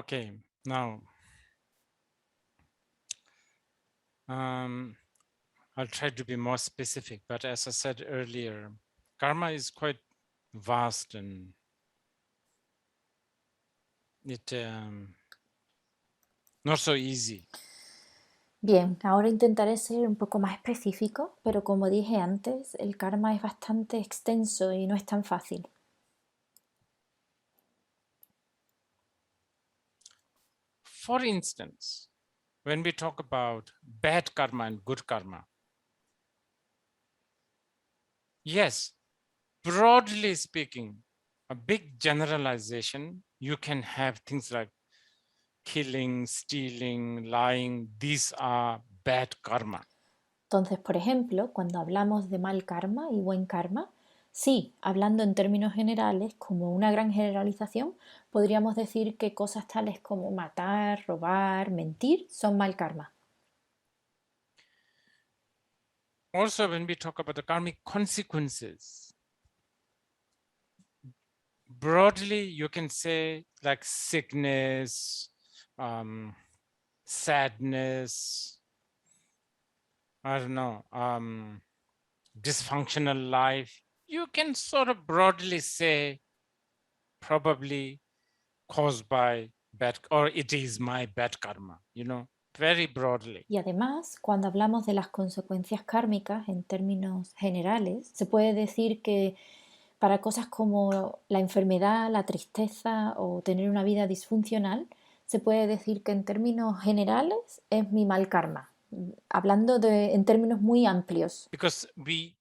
Okay, now I'll try to be more specific, but as I said earlier, karma is quite vast and it not so easy. Bien, ahora intentaré ser un poco más específico, pero como dije antes, el karma es bastante extenso y no es tan fácil. For instance, when we talk about bad karma and good karma, yes, broadly speaking, a big generalization, you can have things like killing, stealing, lying. These are bad karma. Entonces, por ejemplo, cuando hablamos de mal karma y buen karma, sí, hablando en términos generales, como una gran generalización, podríamos decir que cosas tales como matar, robar, mentir son mal karma. Also, when we talk about the karmic consequences, broadly, you can say like sickness, sadness, I don't know, dysfunctional life. You can sort of broadly say probably caused by bad, or it is my bad karma, very broadly. Y además, cuando hablamos de las consecuencias kármicas en términos generales, se puede decir que para cosas como la enfermedad, la tristeza o tener una vida disfuncional, se puede decir que en términos generales es mi mal karma, hablando en términos muy amplios. Because we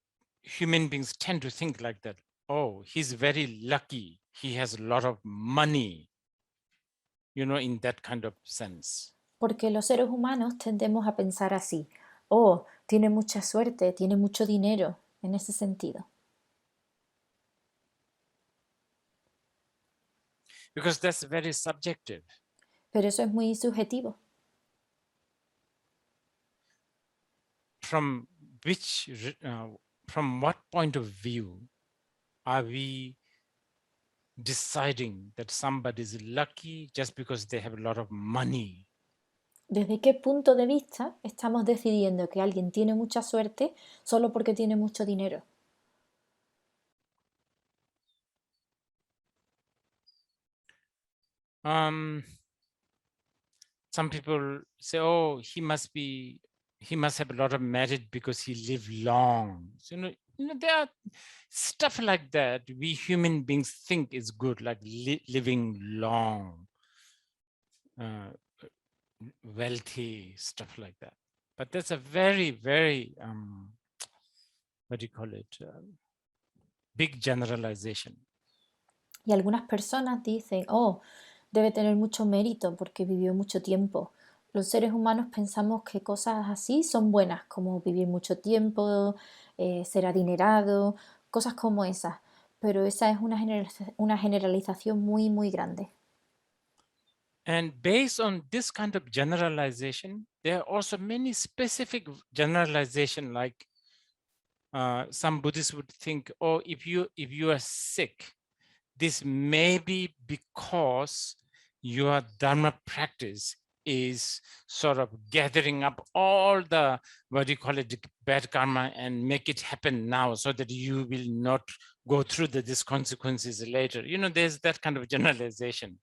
human beings tend to think like that. Oh, he's very lucky. He has a lot of money, in that kind of sense. Porque los seres humanos tendemos a pensar así: oh, tiene mucha suerte, tiene mucho dinero, en ese sentido. Because that's very subjective. Pero eso es muy subjetivo. From what point of view are we deciding that somebody is lucky just because they have a lot of money? ¿Desde qué punto de vista estamos decidiendo que alguien tiene mucha suerte solo porque tiene mucho dinero? Some people say, oh, he must have a lot of merit because he lived long. So, there are stuff like that we human beings think is good, like living long, wealthy, stuff like that. But that's a very, very, what do you call it? Big generalization. Y algunas personas dicen, oh, debe tener mucho mérito porque vivió mucho tiempo. Los seres humanos pensamos que cosas así son buenas, como vivir mucho tiempo, ser adinerado, cosas como esas. Pero esa es una generalización muy, muy grande. And based on this kind of generalization, there are also many specific generalization, like some Buddhists would think, oh, if you are sick, this may be because your Dharma practice is sort of gathering up all the, what do you call it, bad karma and make it happen now so that you will not go through these consequences later. There's that kind of generalization.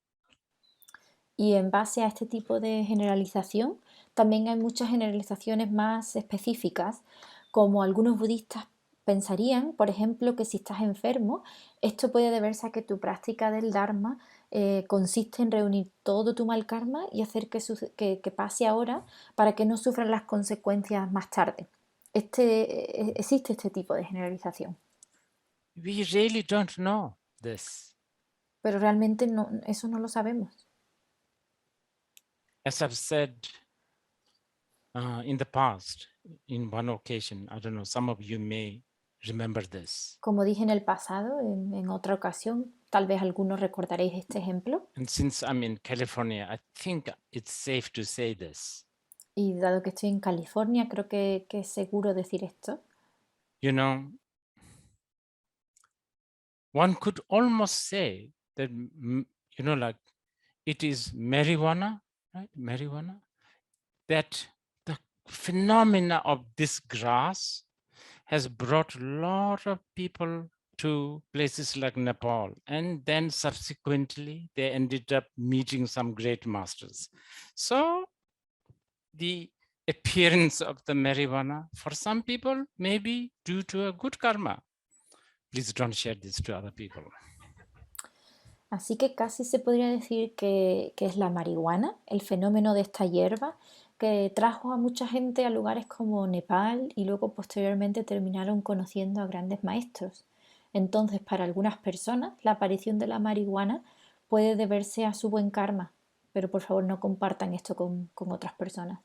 Y en base a este tipo de generalización, también hay muchas generalizaciones más específicas, como algunos budistas pensarían, por ejemplo, que si estás enfermo, esto puede deberse a que tu práctica del Dharma consiste en reunir todo tu mal karma y hacer que pase ahora para que no sufran las consecuencias más tarde. Existe este tipo de generalización. We really don't know this. Pero realmente no, eso no lo sabemos. As I've said in the past, in one occasion, I don't know, some of you may remember this. Como dije en el pasado, en otra ocasión, tal vez algunos recordaréis este ejemplo. And since I'm in California, I think it's safe to say this. Y dado que estoy en California, creo que es seguro decir esto. One could almost say that, like it is marijuana, right? Marijuana, that the phenomena of this grass has brought a lot of people to places like Nepal, and then subsequently they ended up meeting some great masters. So the appearance of the marijuana for some people may be due to a good karma. Please don't share this to other people. Así que casi se podría decir que es la marihuana, el fenómeno de esta hierba, que trajo a mucha gente a lugares como Nepal y luego posteriormente terminaron conociendo a grandes maestros. Entonces, para algunas personas, la aparición de la marihuana puede deberse a su buen karma, pero por favor no compartan esto con otras personas.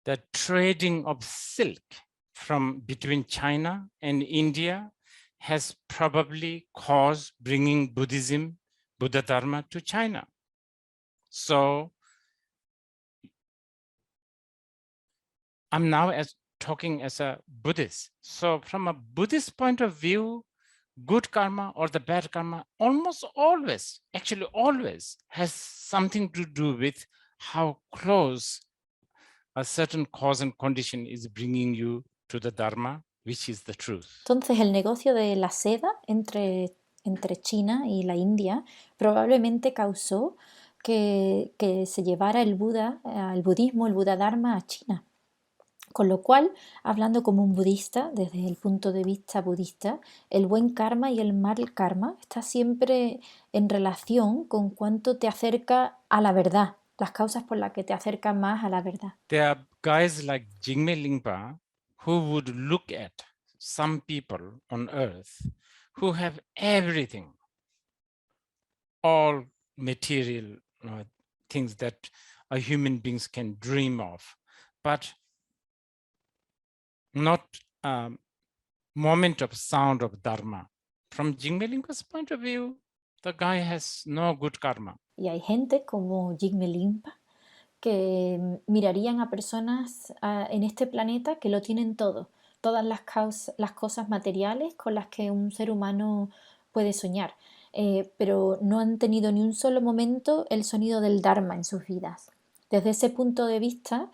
The trading of silk from between China and India has probably caused bringing Buddhism, Buddha Dharma to China. So I'm now talking as a Buddhist. So from a Buddhist point of view, good karma or the bad karma almost always, actually always, has something to do with how close a certain cause and condition is bringing you to the Dharma, which is the truth. Entonces, el negocio de la seda entre China y la India probablemente causó que se llevara el Buda, el budismo, el Buda Dharma a China. Con lo cual, hablando como un budista, desde el punto de vista budista, el buen karma y el mal karma está siempre en relación con cuánto te acerca a la verdad, las causas por las que te acercan más a la verdad. There are guys like Jigme Lingpa who would look at some people on earth who have everything, all material things that a human beings can dream of, but not a moment of sound of Dharma. From Jigme Lingpa's point of view, the guy has no good karma. Y hay gente como Jigme Limpa que mirarían a personas en este planeta que lo tienen todo, todas las cosas materiales con las que un ser humano puede soñar, pero no han tenido ni un solo momento el sonido del Dharma en sus vidas. Desde ese punto de vista,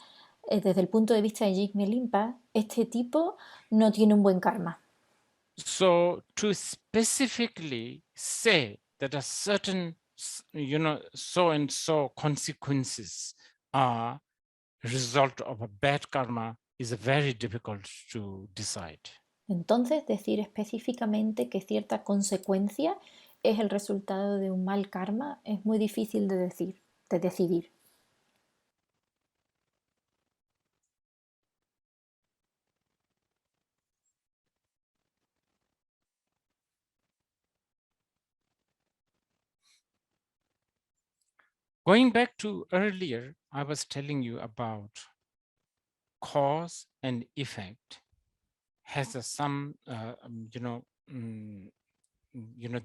desde el punto de vista de Jigme Limpa, este tipo no tiene un buen karma. So to specifically say that a certain, so and so consequences are result of a bad karma is very difficult to decide. Entonces, decir específicamente que cierta consecuencia es el resultado de un mal karma es muy difícil de decidir. Going back to earlier, I was telling you about cause and effect has some,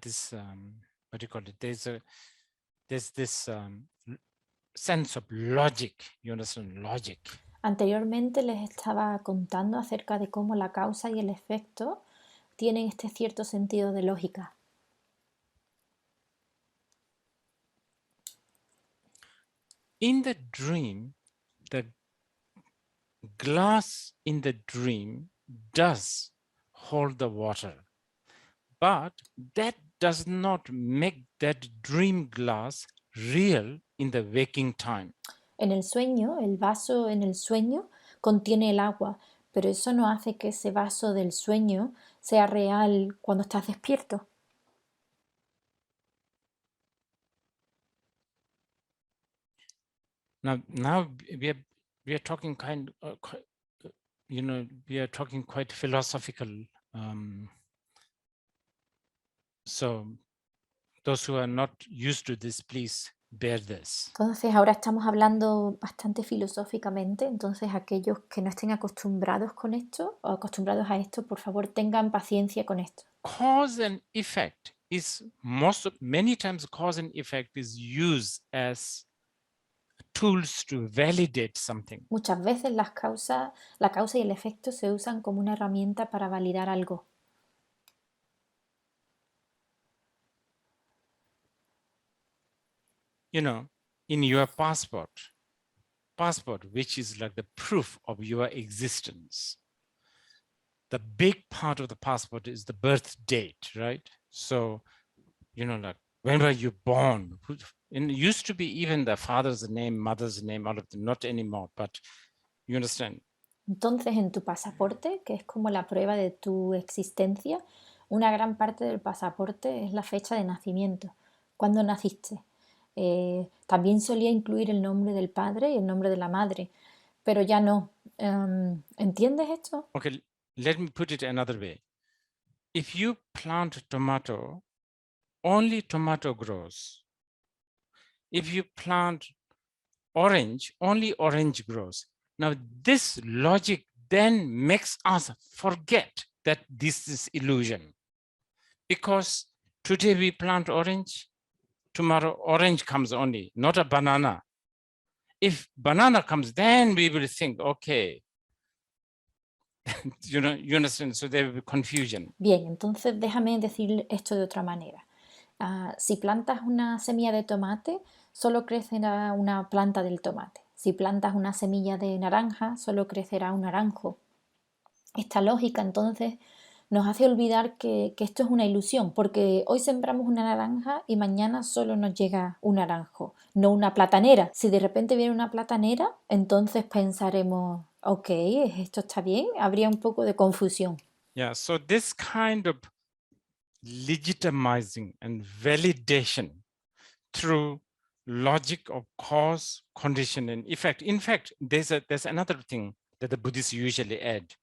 this, what do you call it? There's this sense of logic, you understand, logic. Anteriormente les estaba contando acerca de cómo la causa y el efecto tienen este cierto sentido de lógica. In the dream, the glass in the dream does hold the water, but that does not make that dream glass real in the waking time. En el sueño, el vaso en el sueño contiene el agua, pero eso no hace que ese vaso del sueño sea real cuando estás despierto. Now we are talking we are talking quite philosophical. So those who are not used to this, please bear this. Entonces ahora estamos hablando bastante filosóficamente, entonces aquellos que no estén acostumbrados con esto o acostumbrados a esto, por favor tengan paciencia con esto. Cause and effect is many times cause and effect is used as tools to validate something. Muchas veces la causa y el efecto se usan como una herramienta para validar algo. in your passport, which is like the proof of your existence. The big part of the passport is the birth date, right? So, like when were you born? It used to be even the father's name, mother's name, all of them, not anymore, but you understand. Entonces, en tu pasaporte, que es como la prueba de tu existencia, una gran parte del pasaporte es la fecha de nacimiento. ¿Cuándo naciste? También solía incluir el nombre del padre y el nombre de la madre, pero ya no. ¿Entiendes esto? Okay, let me put it another way. If you plant tomato, only tomato grows. If you plant orange, only orange grows. Now, this logic then makes us forget that this is illusion. Because today we plant orange, tomorrow orange comes only, not a banana. If banana comes, then we will think, okay, you understand, so there will be confusion. Bien, entonces déjame decir esto de otra manera. Si plantas una semilla de tomate, solo crecerá una planta del tomate. Si plantas una semilla de naranja, solo crecerá un naranjo. Esta lógica entonces nos hace olvidar que esto es una ilusión, porque hoy sembramos una naranja y mañana solo nos llega un naranjo, no una platanera. Si de repente viene una platanera, entonces pensaremos, ok, esto está bien, habría un poco de confusión. Yeah, so this kind of legitimizing and validation through logic of cause, condition, and effect. In fact, there's another thing that the Buddhists usually add: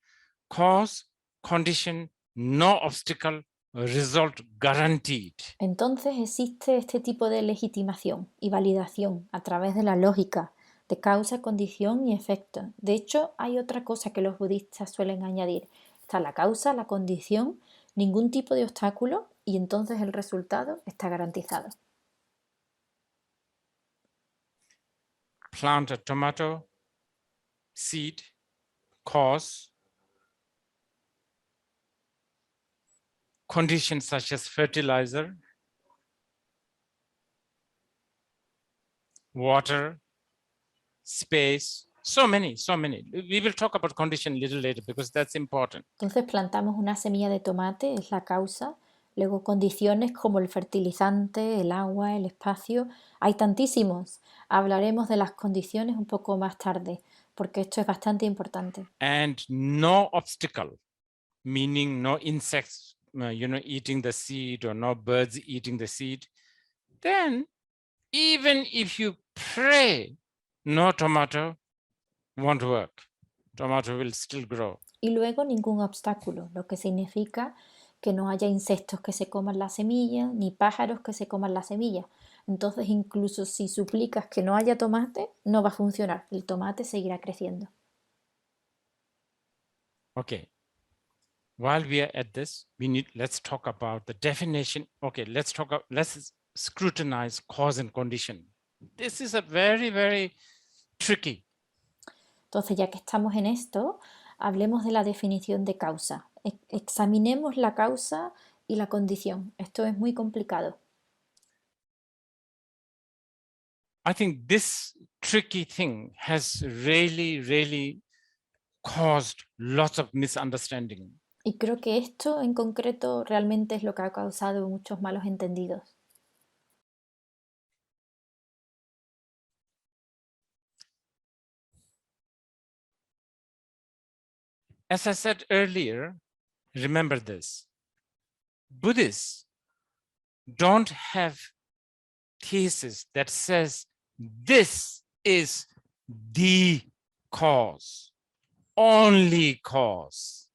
cause, condition, no obstacle, result guaranteed. Entonces existe este tipo de legitimación y validación a través de la lógica de causa, condición y efecto. De hecho, hay otra cosa que los budistas suelen añadir. Está la causa, la condición, ningún tipo de obstáculo y entonces el resultado está garantizado. Plant a tomato, seed, cause, conditions such as fertilizer, water, space, so many. We will talk about condition a little later because that's important. Entonces plantamos una semilla de tomate, es la causa, luego condiciones como el fertilizante, el agua, el espacio, hay tantísimos. Hablaremos de las condiciones un poco más tarde, porque esto es bastante importante. And no obstacle, meaning no insects, eating the seed or no birds eating the seed. Then even if you pray, no tomato won't work. Tomato will still grow. Y luego ningún obstáculo, lo que significa que no haya insectos que se coman la semilla, ni pájaros que se coman la semilla. Entonces, incluso si suplicas que no haya tomate, no va a funcionar. El tomate seguirá creciendo. Okay. While we are at this, let's talk about the definition. Okay, let's scrutinize cause and condition. This is a very, very tricky. Entonces, ya que estamos en esto, hablemos de la definición de causa. Examinemos la causa y la condición. Esto es muy complicado. I think this tricky thing has really caused lots of misunderstanding. Y creo que esto en concreto realmente es lo que ha causado muchos malos entendidos. As I said earlier, remember this: Buddhists don't have thesis that says this is the cause, only cause.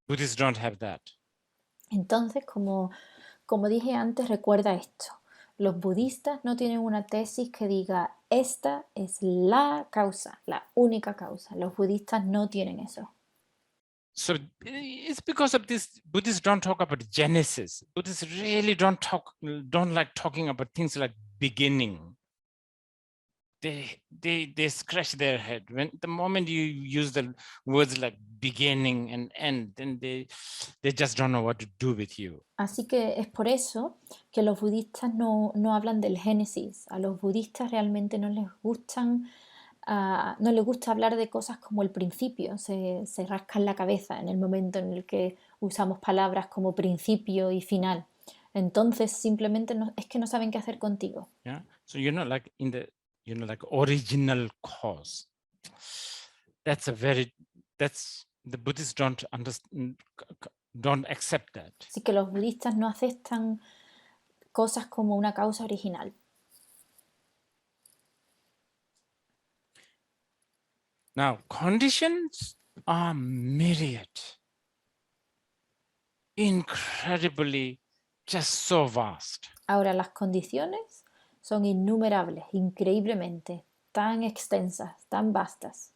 Buddhists don't have that. Entonces, como dije antes, recuerda esto. Los budistas no tienen una tesis que diga esta es la causa, la única causa. Los budistas no tienen eso. So it's because of this, Buddhists don't talk about Genesis. Buddhists really don't like talking about things like beginning. they scratch their head. When the moment you use the words like beginning and end, then they just don't know what to do with you. Así que es por eso que los budistas no hablan del Génesis. A los budistas realmente no les no les gusta hablar de cosas como el principio. Se rascan la cabeza en el momento en el que usamos palabras como principio y final. Entonces simplemente es que no saben qué hacer contigo. Yeah. So like in the like original cause. That's the Buddhists don't understand, don't accept that. Así que los budistas no aceptan cosas como una causa original. Now, conditions are myriad, incredibly, just so vast. Ahora, las condiciones son innumerables, increíblemente, tan extensas, tan vastas.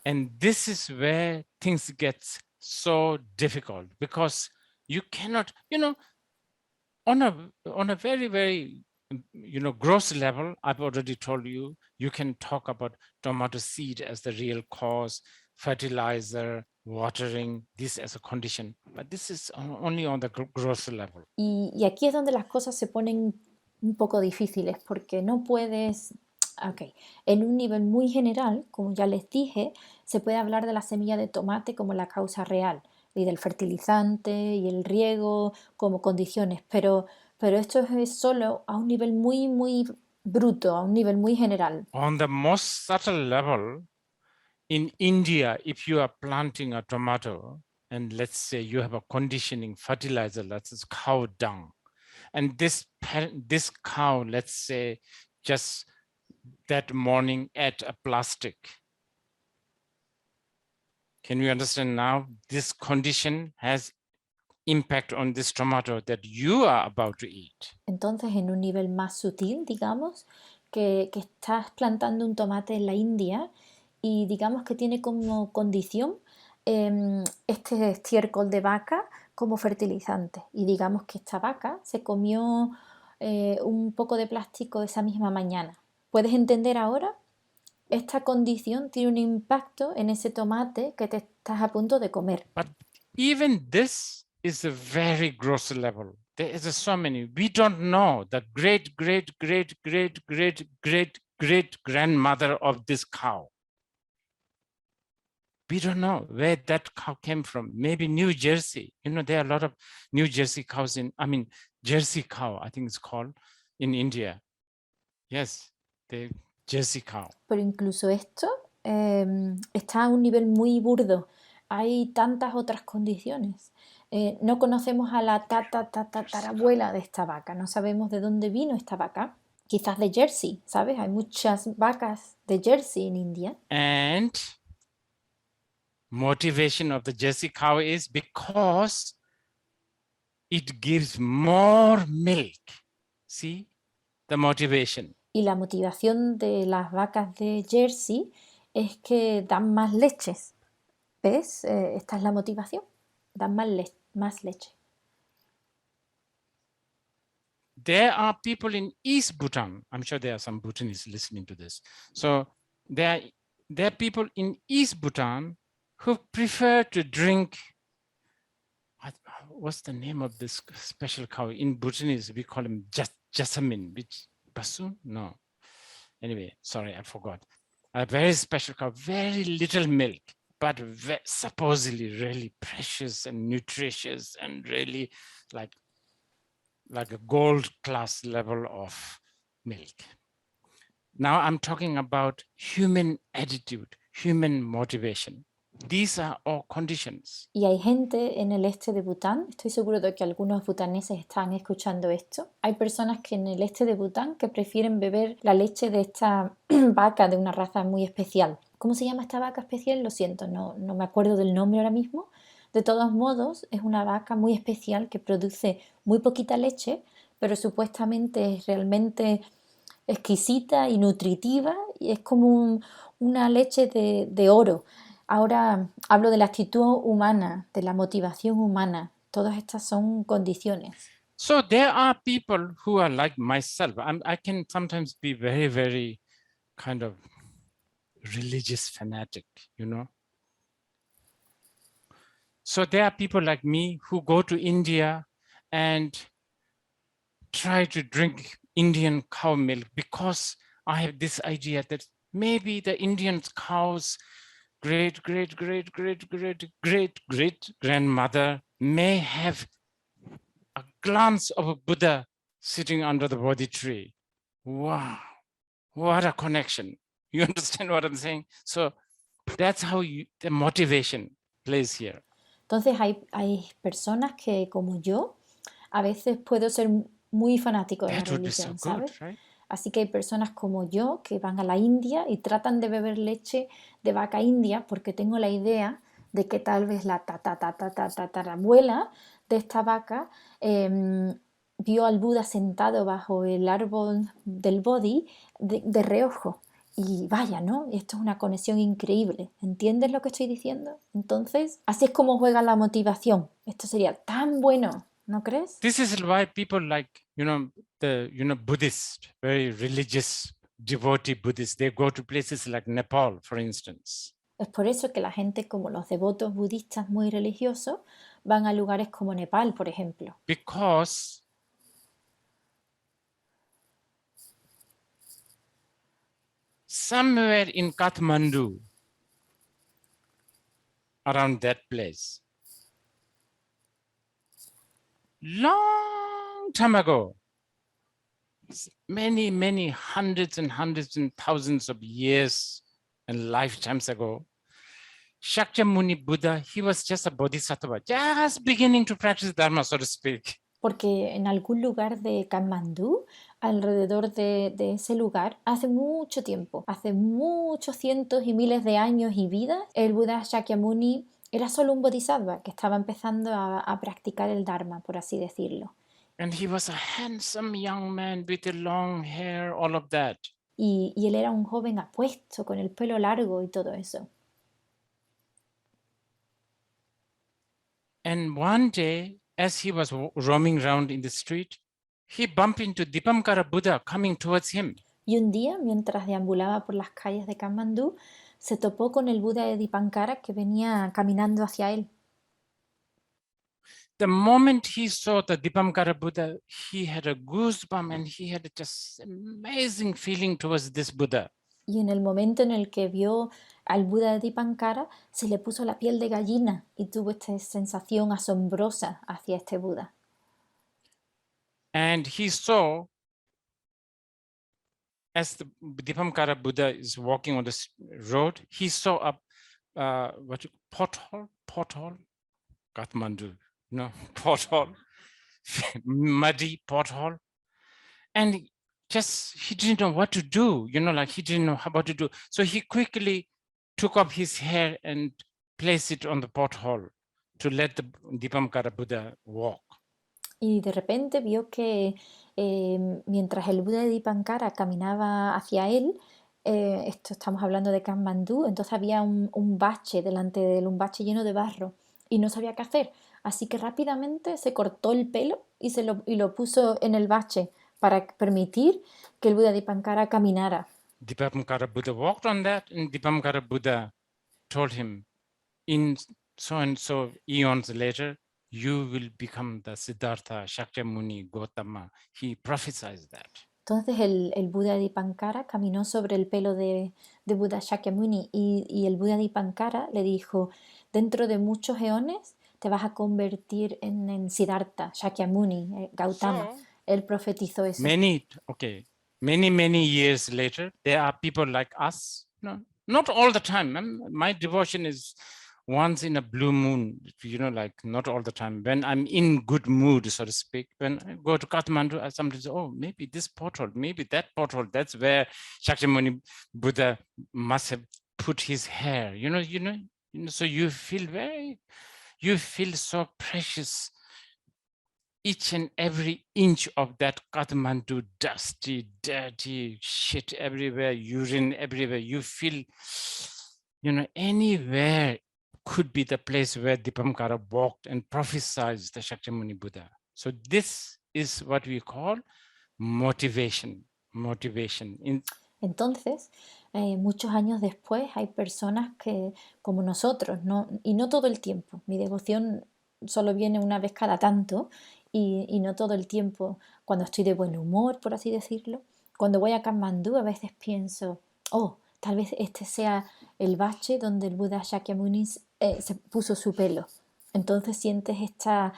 And this is where things get so difficult, because you cannot, on a very, very, gross level, I've already told you, you can talk about tomato seed as the real cause, fertilizer, watering, this as a condition, but this is only on the gross level. Y aquí es donde las cosas se ponen un poco difíciles, porque no puedes... En un nivel muy general, como ya les dije, se puede hablar de la semilla de tomate como la causa real, y del fertilizante y el riego como condiciones, pero esto es solo a un nivel muy, muy bruto, a un nivel muy general. On the most subtle level, in India, if you are planting a tomato, and let's say you have a conditioning fertilizer, that's cow dung, and this cow, let's say, just that morning ate a plastic. Can you understand now? This condition has impact on this tomato that you are about to eat. Entonces, en un nivel más sutil, digamos, que estás plantando un tomate en la India y digamos que tiene como condición este estiércol de vaca como fertilizante. Y digamos que esta vaca se comió un poco de plástico esa misma mañana. ¿Puedes entender ahora? Esta condición tiene un impacto en ese tomate que te estás a punto de comer. But even this is a very gross level. There is so many. We don't know the great, great, great, great, great, great, great grandmother of this cow. We don't know where that cow came from. Maybe New Jersey. There are a lot of New Jersey cows Jersey cow, I think it's called, in India. Yes, the Jersey cow. Pero incluso esto está a un nivel muy burdo. Hay tantas otras condiciones. No conocemos a la tatarabuela de esta vaca. No sabemos de dónde vino esta vaca. Quizás de Jersey, ¿sabes? Hay muchas vacas de Jersey en India. And motivation of the Jersey cow is because it gives more milk. See the motivation. Y la motivación de las vacas de Jersey es que dan más leches. ¿Ves? Esta es la motivación. Dan más leche. There are people in East Bhutan. I'm sure there are some Bhutanese listening to this. So there are people in East Bhutan who prefer to drink. What's the name of this special cow? In Bhutanese, we call him jasmine. Which basun? No. Anyway, sorry, I forgot. A very special cow, very little milk, but supposedly really precious and nutritious and really like a gold class level of milk. Now I'm talking about human attitude, human motivation. These are all conditions. Y hay gente en el este de Bután, estoy seguro de que algunos butaneses están escuchando esto. Hay personas que en el este de Bután que prefieren beber la leche de esta vaca de una raza muy especial. ¿Cómo se llama esta vaca especial? Lo siento, no me acuerdo del nombre ahora mismo. De todos modos, es una vaca muy especial que produce muy poquita leche, pero supuestamente es realmente exquisita y nutritiva y es como una leche de oro. Ahora hablo de la actitud humana, de la motivación humana. Todas estas son condiciones. So there are people who are like myself. I can sometimes be very, very kind of religious fanatic, you know. So there are people like me who go to India and try to drink Indian cow milk because I have this idea that maybe the Indian cows great grandmother may have a glance of a Buddha sitting under the Bodhi tree. Wow, what a connection. You understand what I'm saying? So that's how the motivation plays here. Entonces hay personas que, como yo, a veces puedo ser muy fanático de la That would be so religión, good, ¿sabes? right? Así que hay personas como yo que van a la India y tratan de beber leche de vaca india porque tengo la idea de que tal vez la tatarabuela de esta vaca vio al Buda sentado bajo el árbol del Bodhi de reojo. Y vaya, ¿no? Esto es una conexión increíble. ¿Entiendes lo que estoy diciendo? Entonces, así es como juega la motivación. Esto sería tan bueno, ¿no crees? This is why people like, Buddhist, very religious, devotee Buddhists, they go to places like Nepal, for instance. Es por eso que la gente como los devotos budistas muy religiosos van a lugares como Nepal, por ejemplo. Because somewhere in Kathmandu, around that place, long time ago, many hundreds and thousands of years and lifetimes ago, Shakyamuni Buddha, he was just a bodhisattva, just beginning to practice Dharma, so to speak. Porque en algún lugar de Kathmandú, alrededor de ese lugar, hace mucho tiempo, hace muchos cientos y miles de años y vidas, el Buda Shakyamuni era solo un bodhisattva que estaba empezando a practicar el Dharma, por así decirlo. And he was a handsome young man with the long hair, all of that. Y él era un joven apuesto, con el pelo largo y todo eso. And one day, as he was roaming around in the street, he bumped into Dipamkara Buddha coming towards him. Y un día, mientras deambulaba por las calles de Kathmandú, se topó con el Buda de Dipankara que venía caminando hacia él. The moment he saw the Dipamkara Buddha, he had a goosebump and he had just amazing feeling towards this Buddha. Y en el momento en el que vio al Buda de Dipankara, se le puso la piel de gallina y tuvo esta sensación asombrosa hacia este Buda. And he saw, as the Dipamkara Buddha is walking on the road, he saw a pothole, Kathmandu, pothole, muddy pothole. And he didn't know what to do, he didn't know what to do. So he quickly took up his hair and placed it on the pothole to let the Dipamkara Buddha walk. Y de repente vio que mientras el Buda de Dipankara caminaba hacia él, esto estamos hablando de Kathmandú, entonces había un bache delante de él, un bache lleno de barro, y no sabía qué hacer. Así que rápidamente se cortó el pelo y lo puso en el bache para permitir que el Buda de Dipankara caminara. Dipamkara Buddha walked on that, and Dipamkara Buddha told him, in so and so eons later, you will become the Siddhartha, Shakyamuni, Gautama. He prophesied that. Entonces el Buda Dipankara caminó sobre el pelo de Buda Shakyamuni y el Buda Dipankara le dijo, dentro de muchos eones te vas a convertir en Siddhartha, Shakyamuni, Gautama. So, Él profetizó eso. many years later, there are people like us, not all the time. My devotion is once in a blue moon, not all the time. When I'm in good mood, so to speak, when I go to Kathmandu, I sometimes say, oh, maybe this portal, maybe that portal, that's where Shakyamuni Buddha must have put his hair, so you feel so precious. Each and every inch of that Kathmandu, dusty, dirty shit everywhere, urine everywhere, you feel, anywhere could be the place where Dipamkara walked and prophesied the Shakyamuni Buddha. So this is what we call motivation. Entonces, muchos años después hay personas que, como nosotros, y no todo el tiempo, mi devoción solo viene una vez cada tanto y no todo el tiempo cuando estoy de buen humor, por así decirlo. Cuando voy a Katmandú a veces pienso, oh, tal vez este sea el bache donde el Buda Shakyamuni se puso su pelo. Entonces sientes esta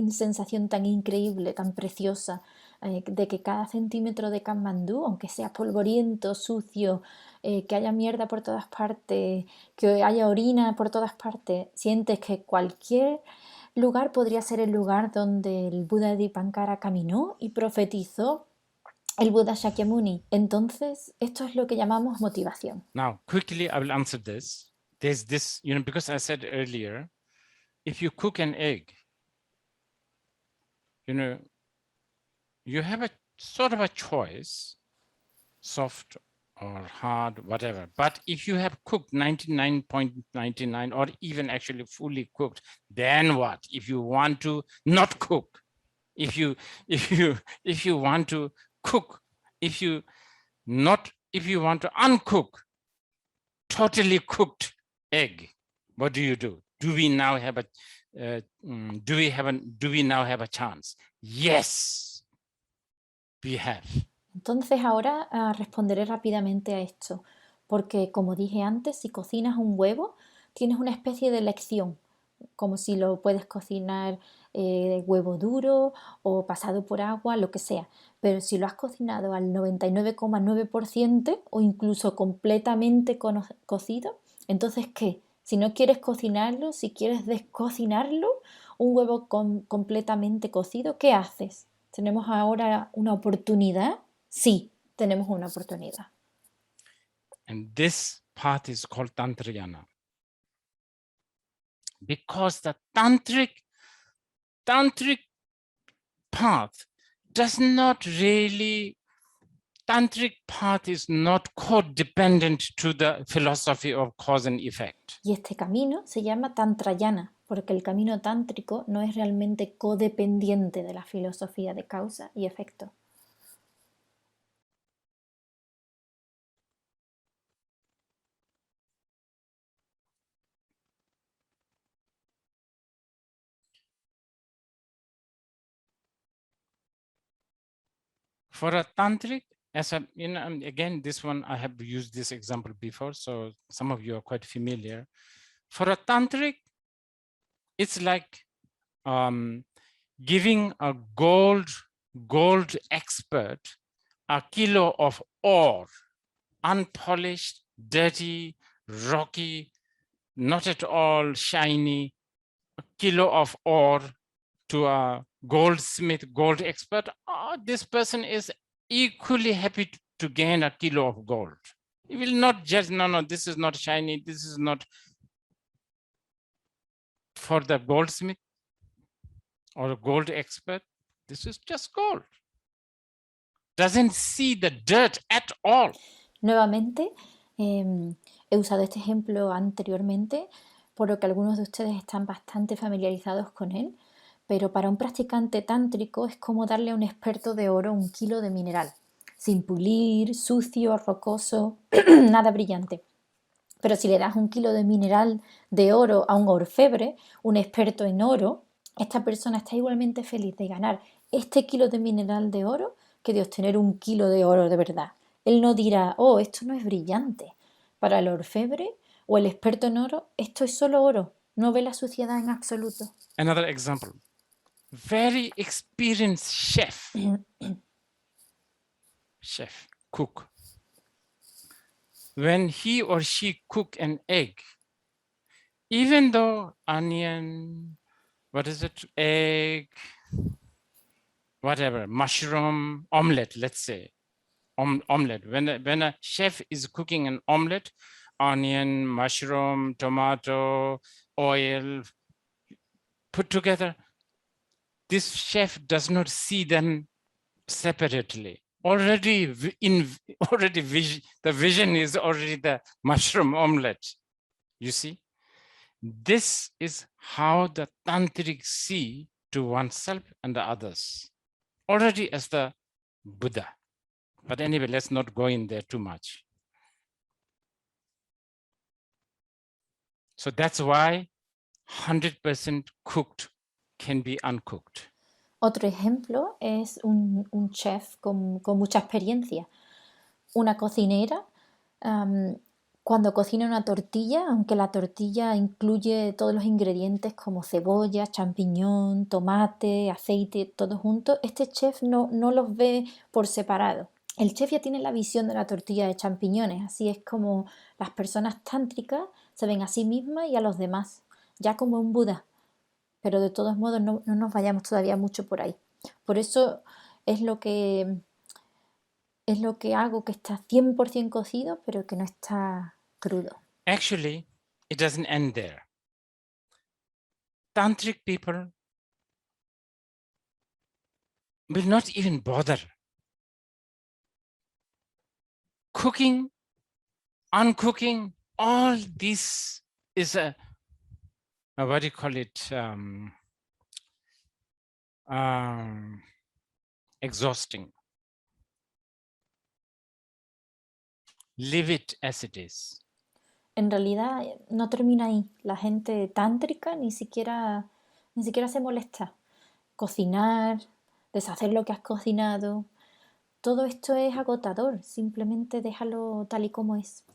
sensación tan increíble, tan preciosa, de que cada centímetro de Katmandú, aunque sea polvoriento, sucio, que haya mierda por todas partes, que haya orina por todas partes, sientes que cualquier lugar podría ser el lugar donde el Buda Dipankara caminó y profetizó el Buda Shakyamuni. Entonces, esto es lo que llamamos motivación. Now, quickly, I will answer this. There's this, because I said earlier, if you cook an egg, you have a sort of a choice, soft or hard, whatever. But if you have cooked 99.99 or even actually fully cooked, then what? If you want to not cook, if you want to cook, if you want to uncook totally cooked egg, what do? Do we now have a chance? Yes, we have. Entonces ahora responderé rápidamente a esto, porque como dije antes, si cocinas un huevo, tienes una especie de elección, como si lo puedes cocinar huevo duro o pasado por agua, lo que sea. Pero si lo has cocinado al 99,9% o incluso completamente cocido, entonces ¿qué? Si no quieres cocinarlo, si quieres descocinarlo, un huevo completamente cocido, ¿qué haces? ¿Tenemos ahora una oportunidad? Sí, tenemos una oportunidad. And this path is called Tantrayana. Because the tantric path does not really, tantric path is not codependent to the philosophy of cause and effect. Y este camino se llama Tantrayana, porque el camino tántrico no es realmente codependiente de la filosofía de causa y efecto. For a tantric, again, this one I have used this example before, so some of you are quite familiar. For a tantric, it's like giving a gold expert a kilo of ore, unpolished, dirty, rocky, not at all shiny, a kilo of ore to a goldsmith, gold expert. This person is equally happy to gain a kilo of gold. He will not judge, no, this is not shiny, this is not. For the goldsmith or a gold expert, this is just gold. Doesn't see the dirt at all. Nuevamente, he usado este ejemplo anteriormente, por lo que algunos de ustedes están bastante familiarizados con él, pero para un practicante tántrico es como darle a un experto de oro un kilo de mineral, sin pulir, sucio, rocoso, nada brillante. Pero si le das un kilo de mineral de oro a un orfebre, un experto en oro, esta persona está igualmente feliz de ganar este kilo de mineral de oro que de obtener un kilo de oro de verdad. Él no dirá, oh, esto no es brillante. Para el orfebre o el experto en oro, esto es solo oro. No ve la suciedad en absoluto. Another example. Very experienced chef, cook. When he or she cook an egg, even though onion, egg, whatever, mushroom, omelette, let's say, omelette. When a chef is cooking an omelette, onion, mushroom, tomato, oil, put together, this chef does not see them separately. The vision is already the mushroom omelette. You see, this is how the tantric see to oneself and the others, already as the Buddha. But anyway, let's not go in there too much. So that's why 100% cooked can be uncooked. Otro ejemplo es un chef con mucha experiencia. Una cocinera, cuando cocina una tortilla, aunque la tortilla incluye todos los ingredientes como cebolla, champiñón, tomate, aceite, todo junto, este chef no los ve por separado. El chef ya tiene la visión de la tortilla de champiñones, así es como las personas tántricas se ven a sí mismas y a los demás, ya como un Buda. Pero de todos modos no nos vayamos todavía mucho por ahí. Por eso es lo que hago, que está 100% cocido, pero que no está crudo. Actually, it doesn't end there. Tantric people will not even bother cooking, uncooking. All this is what do you call it? Exhausting. Leave it as it is. En realidad no termina ahí. La gente tántrica ni siquiera se molesta. Cocinar, deshacer lo que has cocinado, todo esto es agotador. Simplemente déjalo tal y como es.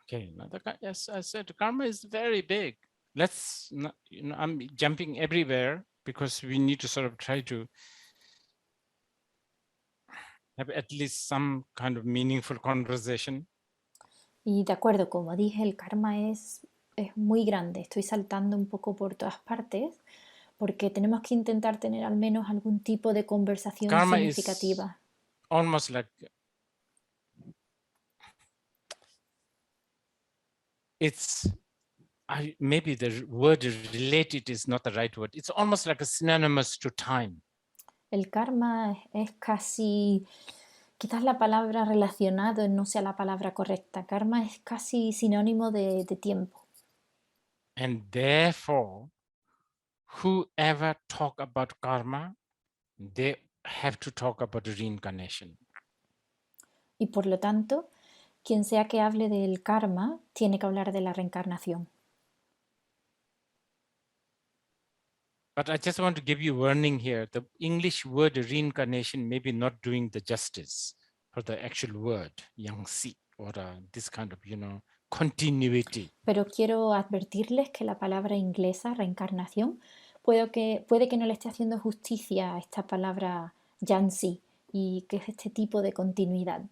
Okay, now as I said, karma is very big. Let's not, I'm jumping everywhere because we need to sort of try to have at least some kind of meaningful conversation. Y de acuerdo, como dije, el karma es muy grande. Estoy saltando un poco por todas partes porque tenemos que intentar tener al menos algún tipo de conversación Karma significativa. is almost like it's maybe the word related is not the right word. It's almost like a synonymous to time. El karma es casi, quizás la palabra relacionado no sea la palabra correcta. Karma es casi sinónimo de tiempo. And therefore, whoever talk about karma, they have to talk about reincarnation. Y por lo tanto, quien sea que hable del karma, tiene que hablar de la reencarnación. But I just want to give you warning here. The English word reincarnation may be not doing the justice for the actual word, yangsi, or this kind of, continuity. Pero quiero advertirles que la palabra inglesa, reencarnación, puede que no le esté haciendo justicia a esta palabra yansi y que es este tipo de continuidad.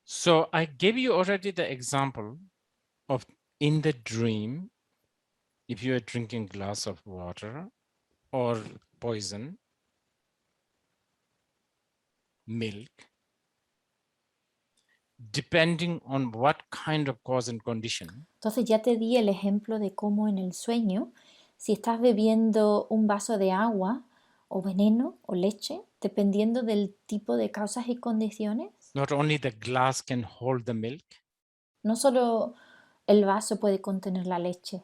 So I gave you already the example of in the dream, if you are drinking a glass of water or poison, milk, depending on what kind of cause and condition. Entonces ya te di el ejemplo de cómo en el sueño, si estás bebiendo un vaso de agua o veneno o leche, dependiendo del tipo de causas y condiciones, Not only the glass can hold the milk, no solo el vaso puede contener la leche,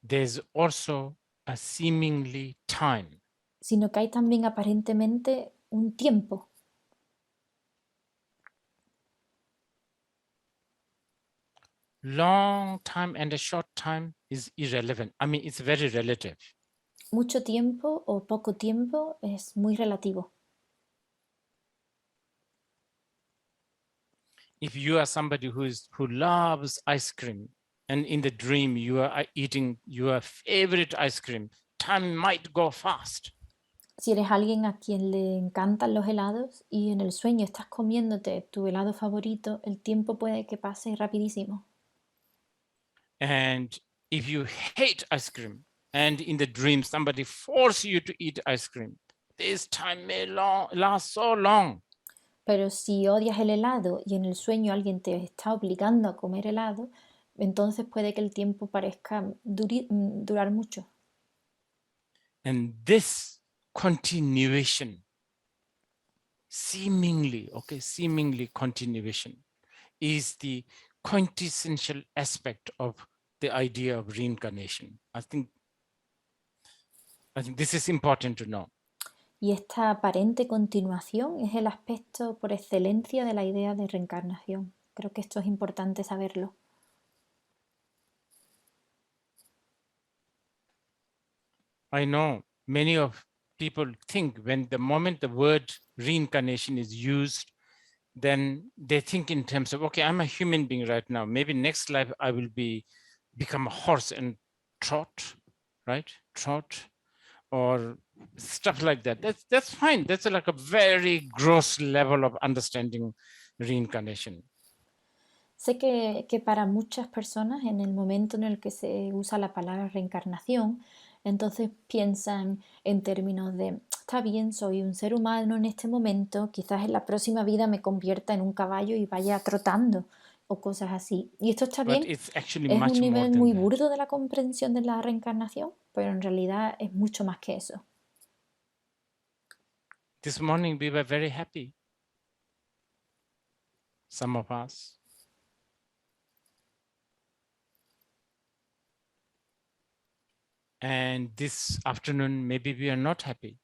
there's also a seemingly time. sino que hay también aparentemente un tiempo. Long time and a short time is irrelevant. I mean, it's very relative. Mucho tiempo o poco tiempo es muy relativo. If you are somebody who loves ice cream, and in the dream you are eating your favorite ice cream, time might go fast. Si eres alguien a quien le encantan los helados y en el sueño estás comiéndote tu helado favorito, el tiempo puede que pase rapidísimo. And if you hate ice cream, and in the dream somebody force you to eat ice cream, this time may last so long. Pero si odias el helado y en el sueño alguien te está obligando a comer helado, entonces puede que el tiempo parezca durar mucho. And this continuation seemingly continuation is the quintessential aspect of the idea of reincarnation. I think this is important to know. Y esta aparente continuación es el aspecto por excelencia de la idea de reencarnación. Creo que esto es importante saberlo. I know many of people think when the moment the word reincarnation is used, then they think in terms of, okay, I'm a human being right now. Maybe next life I will become a horse and trot, right? Trot or stuff like that. That's fine. That's like a very gross level of understanding reincarnation. Sé que para muchas personas en el momento en el que se usa la palabra reencarnación, entonces piensan en términos de, está bien, soy un ser humano en este momento, quizás en la próxima vida me convierta en un caballo y vaya trotando o cosas así. Y esto está But bien, it's actually es un much more nivel than muy that. burdo de la comprensión de la reencarnación, pero en realidad es mucho más que eso. This morning we were very happy, some of us. And this afternoon, maybe we are not happy.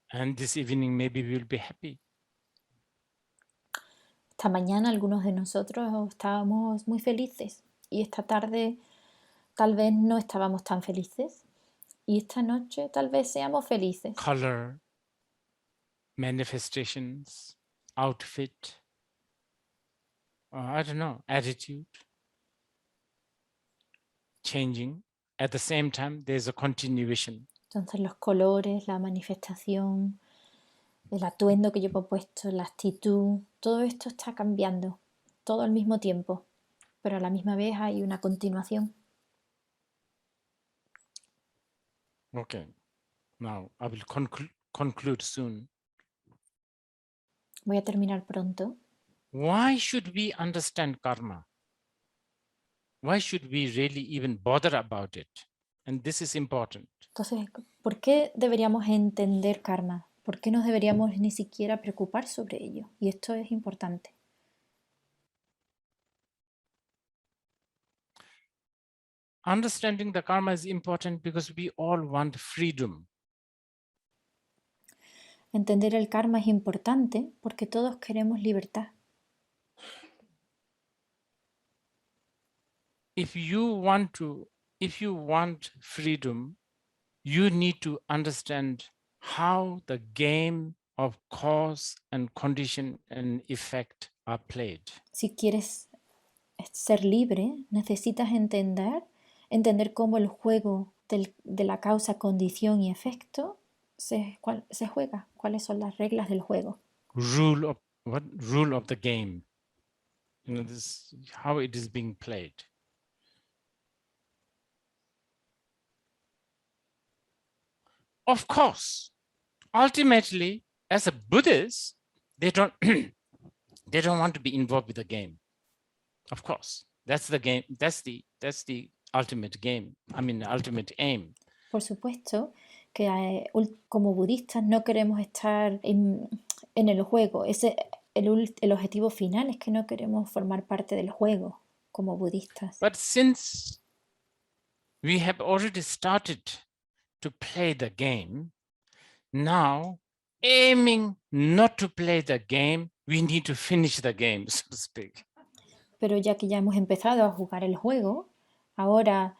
And this evening, maybe we will be happy. Esta mañana algunos de nosotros estábamos muy felices y esta tarde tal vez no estábamos tan felices y esta noche tal vez seamos felices. Color, manifestations, outfit, I don't know, attitude, changing. At the same time, there's a continuation. Entonces los colores, la manifestación, el atuendo que llevo puesto, la actitud, todo esto está cambiando, todo al mismo tiempo, pero a la misma vez hay una continuación. Okay, now I will conclude soon. Voy a terminar pronto. Why should we understand karma? Why should we really even bother about it? And this is important. Entonces, ¿por qué deberíamos entender karma? ¿Por qué nos deberíamos ni siquiera preocupar sobre ello? Y esto es importante. Understanding the karma is important because we all want freedom. Entender el karma es importante porque todos queremos libertad. If you want freedom, you need to understand how the game of cause and condition and effect are played. Si quieres ser libre, necesitas entender cómo el juego de la causa, condición y efecto se juega, cuáles son las reglas del juego. Rule of the game. This how it is being played. Of course, ultimately, as a Buddhist, they don't they don't want to be involved with the game. Of course, that's the game. That's the ultimate game. I mean, the ultimate aim. Por supuesto que como budistas no queremos estar en el juego. El objetivo final es que no queremos formar parte del juego como budistas. But since we have already started to play the game, now aiming not to play the game, we need to finish the game, so to speak. Pero ya que ya hemos empezado a jugar el juego, ahora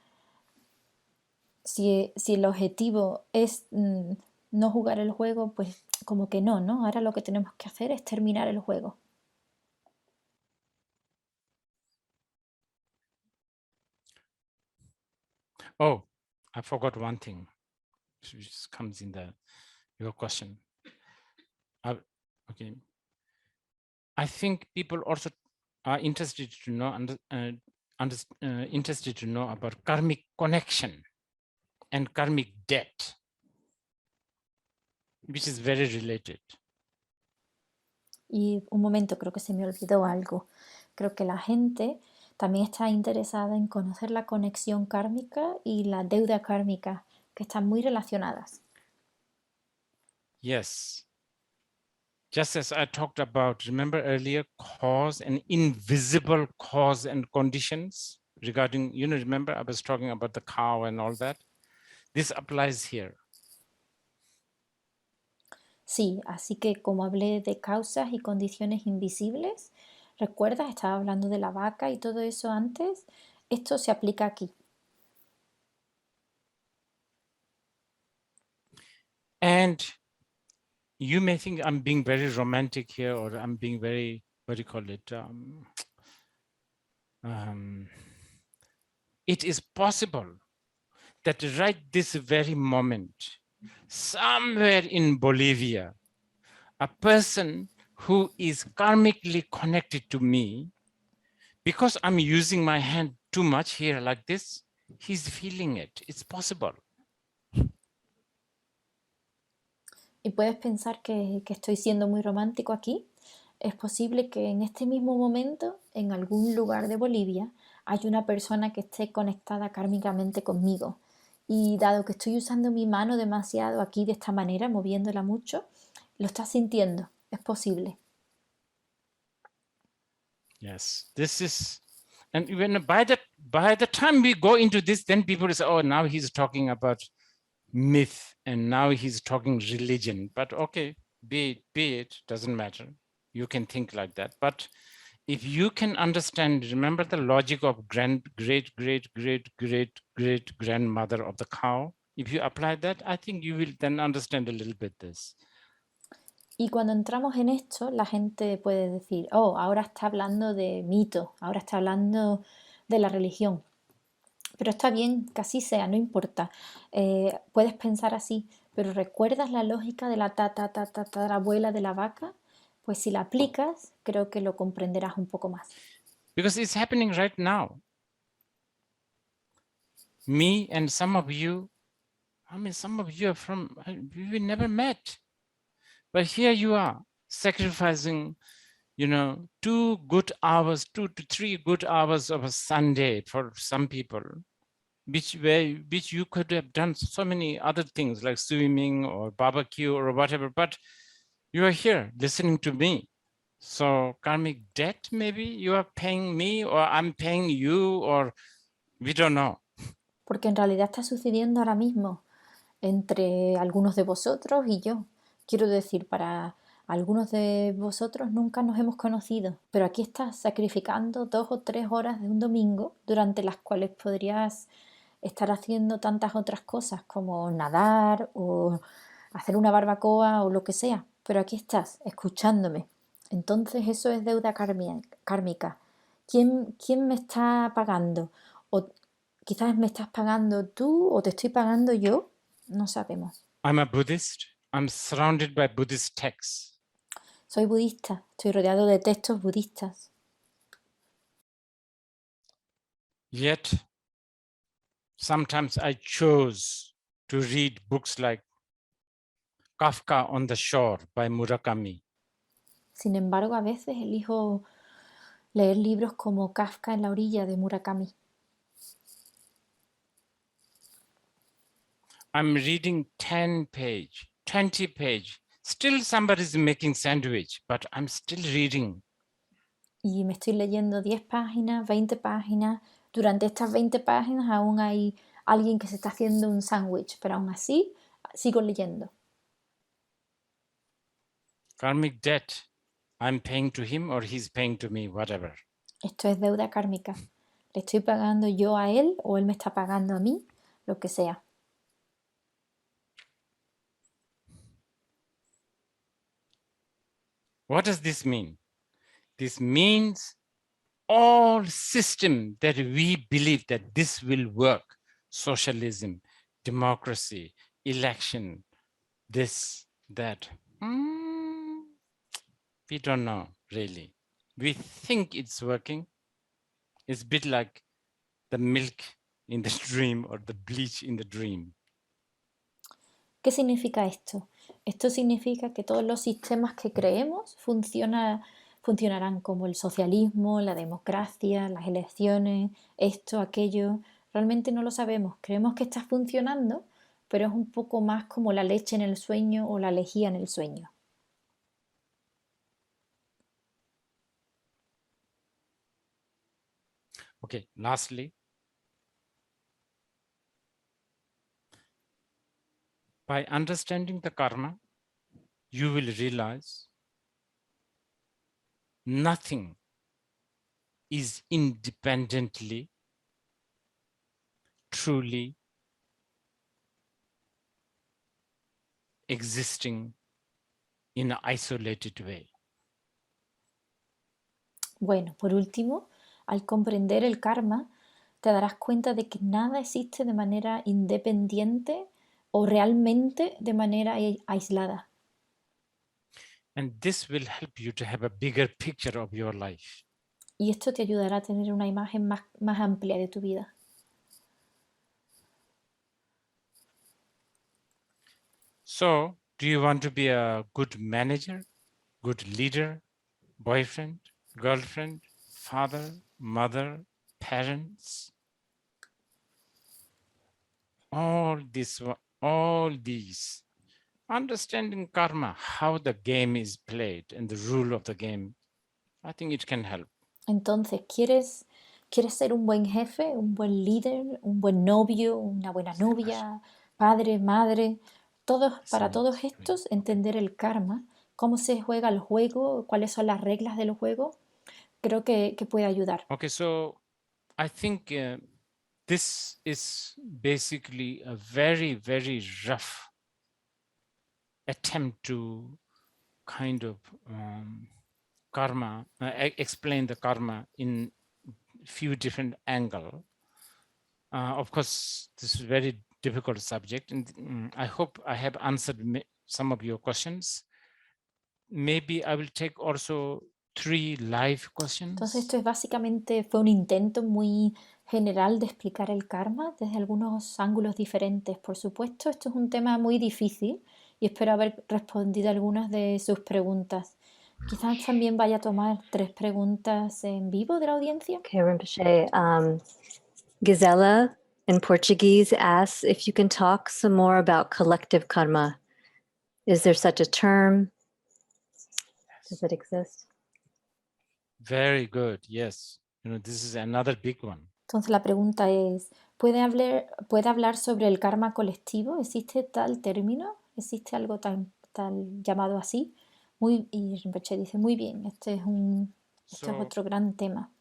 si el objetivo es no jugar el juego, pues como que no, ¿no? Ahora lo que tenemos que hacer es terminar el juego. Oh, I forgot one thing, which comes in your question. Okay. I think people also are interested to know about karmic connection and karmic debt, which is very related. Y un momento, creo que se me olvidó algo. Creo que la gente también está interesada en conocer la conexión kármica y la deuda kármica, que están muy relacionadas. Yes. Just as I talked about, remember earlier, cause and invisible cause and conditions regarding, remember I was talking about the cow and all that? This applies here. Sí, así que como hablé de causas y condiciones invisibles, ¿recuerdas? Estaba hablando de la vaca y todo eso antes. Esto se aplica aquí. And you may think I'm being very romantic here, or I'm being very, what do you call it? It is possible that right this very moment, somewhere in Bolivia, a person who is karmically connected to me, because I'm using my hand too much here like this, he's feeling it. It's possible. Y puedes pensar que estoy siendo muy romántico aquí. Es posible que en este mismo momento, en algún lugar de Bolivia, haya una persona que esté conectada kármicamente conmigo. Y dado que estoy usando mi mano demasiado aquí de esta manera, moviéndola mucho, lo estás sintiendo. Es posible. Yes, this is, and when by the time we go into this, then people say, oh, now he's talking about myth and now he's talking religion. But okay, be it, doesn't matter. You can think like that. But if you can understand, remember the logic of great grandmother of the cow. If you apply that, I think you will then understand a little bit this. Y cuando entramos en esto, la gente puede decir, oh, ahora está hablando de mito, ahora está hablando de la religión. Pero está bien, que así sea, no importa. Puedes pensar así, pero ¿recuerdas la lógica de la tatarabuela de la vaca? Pues si la aplicas, creo que lo comprenderás un poco más. Because it's happening right now. Me and some of you, some of you are from, we never met. But here you are, sacrificing, 2 good hours, 2 to 3 good hours of a Sunday for some people, which you could have done so many other things like swimming or barbecue or whatever, but you are here listening to me. So karmic debt, maybe you are paying me or I'm paying you, or we don't know. Porque en realidad está sucediendo ahora mismo entre algunos de vosotros y yo. Quiero decir, para algunos de vosotros nunca nos hemos conocido, pero aquí estás sacrificando 2 o 3 horas de un domingo durante las cuales podrías estar haciendo tantas otras cosas como nadar o hacer una barbacoa o lo que sea, pero aquí estás escuchándome. Entonces eso es deuda kármica. ¿Quién me está pagando? O quizás me estás pagando tú o te estoy pagando yo, no sabemos. I'm a Buddhist. I'm surrounded by Buddhist texts. Soy budista, estoy rodeado de textos budistas. Yet, sometimes I chose to read books like Kafka on the Shore by Murakami. Sin embargo, a veces elijo leer libros como Kafka en la orilla de Murakami. I'm reading 10 page, 20 page. Still somebody's making sandwich, but I'm still reading. Y me estoy leyendo 10 páginas, 20 páginas. Durante estas 20 páginas aún hay alguien que se está haciendo un sándwich, pero aún así sigo leyendo. Karmic debt. I'm paying to him or he's paying to me, whatever. Esto es deuda kármica. Le estoy pagando yo a él o él me está pagando a mí, lo que sea. What does this mean? This means all system that we believe that this will work, socialism, democracy, election, this, that, we don't know really. We think it's working. It's a bit like the milk in the dream or the bleach in the dream. ¿Qué significa esto? Esto significa que todos los sistemas que creemos funcionarán como el socialismo, la democracia, las elecciones, esto, aquello. Realmente no lo sabemos. Creemos que está funcionando, pero es un poco más como la leche en el sueño o la lejía en el sueño. Okay, lastly, by understanding the karma, you will realize nothing is independently, truly existing in an isolated way. Bueno, por último, al comprender el karma, te darás cuenta de que nada existe de manera independiente o realmente de manera aislada. And this will help you to have a bigger picture of your life. Y esto te ayudará a tener una imagen más amplia de tu vida. So, do you want to be a good manager, good leader, boyfriend, girlfriend, father, mother, parents? All these. Understanding karma, how the game is played and the rule of the game, I think it can help. Entonces, ¿quieres ser un buen jefe, un buen líder, un buen novio, una buena novia, padre, madre? Para todos estos, entender el karma, cómo se juega el juego, cuáles son las reglas del juego, creo que puede ayudar. Okay, so I think this is basically a very, very rough attempt to kind of karma, explain the karma in few different angles. Of course, this is a very difficult subject, and I hope I have answered some of your questions. Maybe I will take also 3 live questions. Entonces, esto es básicamente, fue un intento muy general de explicar el karma desde algunos ángulos diferentes. Por supuesto, esto es un tema muy difícil y espero haber respondido algunas de sus preguntas. Quizás también vaya a tomar 3 preguntas en vivo de la audiencia. Okay, Rinpoche. Gisela in Portuguese asks if you can talk some more about collective karma. Is there such a term? Does it exist? Very good. Yes. This is another big one. Entonces la pregunta es, ¿puede hablar sobre el karma colectivo? ¿Existe tal término? ¿Existe algo tal llamado así? Y Rinpoche dice, muy bien, este es otro gran tema.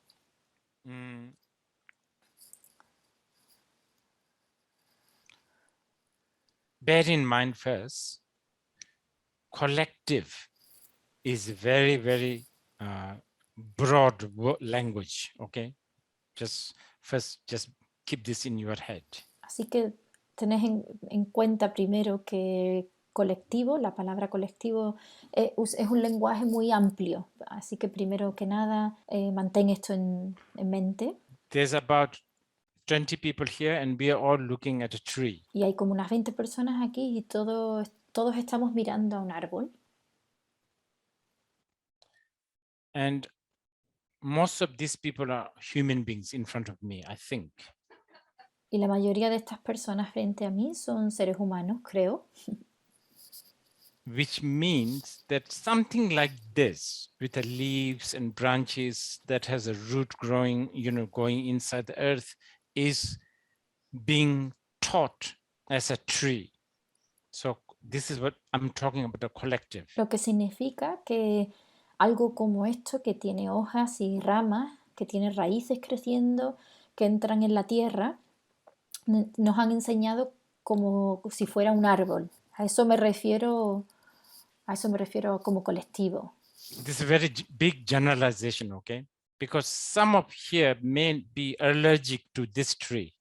Bear in mind first, collective is very, very broad language, okay? Just keep this in your head. Así que tenés en cuenta primero que colectivo, la palabra colectivo es un lenguaje muy amplio. Así que primero que nada, mantén esto en mente. There's about 20 people here and we are all looking at a tree. Y hay como unas 20 personas aquí y todos estamos mirando a un árbol. And most of these people are human beings in front of me, I think. Y la mayoría de estas personas frente a mí son seres humanos, creo. Which means that something like this, with the leaves and branches that has a root growing, going inside the earth, is being taught as a tree. So this is what I'm talking about, the collective. Lo que significa que algo como esto, que tiene hojas y ramas, que tiene raíces creciendo, que entran en la tierra, nos han enseñado como si fuera un árbol. A eso me refiero como colectivo. This is a very big generalization, okay? Because some of here may be allergic to this tree.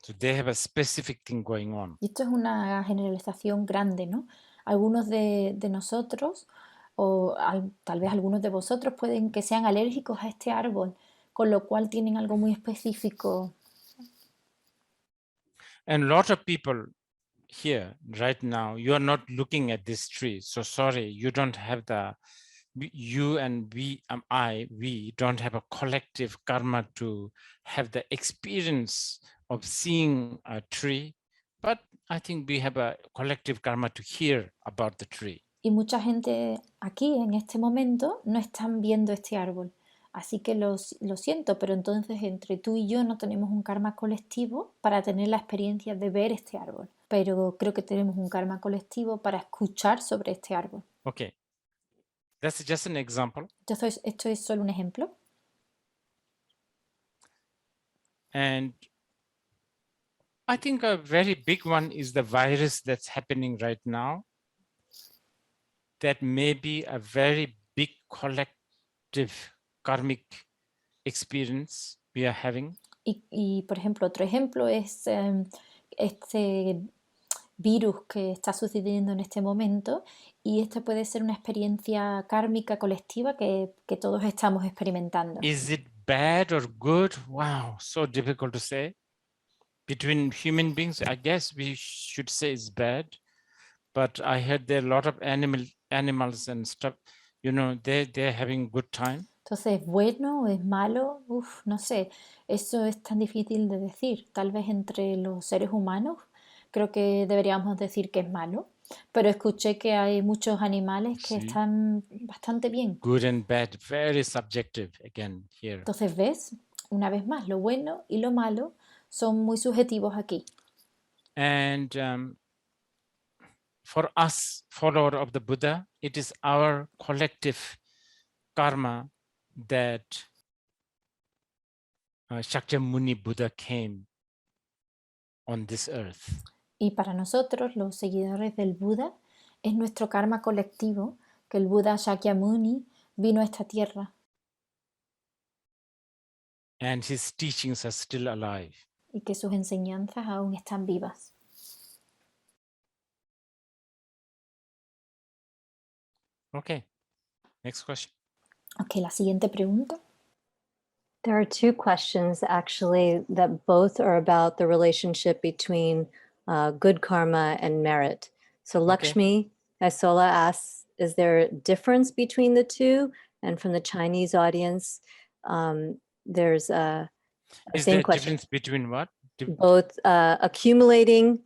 So they have a specific thing going on. Y esto es una generalización grande, ¿no? Algunos de nosotros, o tal vez algunos de vosotros, pueden que sean alérgicos a este árbol, con lo cual tienen algo muy específico. And a lot of people here right now, you are not looking at this tree. So sorry, you don't have you and we don't have a collective karma to have the experience of seeing a tree, but I think we have a collective karma to hear about the tree. Y mucha gente aquí, en este momento, no están viendo este árbol. Así que lo siento, pero entonces entre tú y yo no tenemos un karma colectivo para tener la experiencia de ver este árbol. Pero creo que tenemos un karma colectivo para escuchar sobre este árbol. Okay, that's just an example. Entonces, esto es solo un ejemplo. And I think a very big one is the virus that's happening right now. That may be a very big collective karmic experience we are having. Y por ejemplo, otro ejemplo es este virus que está sucediendo en este momento, y esta puede ser una experiencia kármica colectiva que todos estamos experimentando. Is it bad or good? Wow, so difficult to say. Between human beings, I guess we should say it's bad, but I heard there are a lot of animals and stuff, you know, they're having good time. Entonces, ¿es bueno o es malo? Uf, no sé, eso es tan difícil de decir. Tal vez entre los seres humanos creo que deberíamos decir que es malo, pero escuché que hay muchos animales que Sí. están bastante bien. Good and bad, very subjective again here. Entonces, ¿ves? Una vez más, lo bueno y lo malo son muy subjetivos aquí. And for us, follower of the Buddha, it is our collective karma that Shakyamuni Buddha came on this earth. Y para nosotros, los seguidores del Buda, es nuestro karma colectivo que el Buda Shakyamuni vino a esta tierra. And his teachings are still alive. Y que sus enseñanzas aún están vivas. Okay, next question. Ok, la siguiente pregunta. There are two questions actually that both are about the relationship between good karma and merit. So Lakshmi Aisola asks, is there a difference between the two? And from the Chinese audience, there's a Is same there a question. difference between what? Both accumulating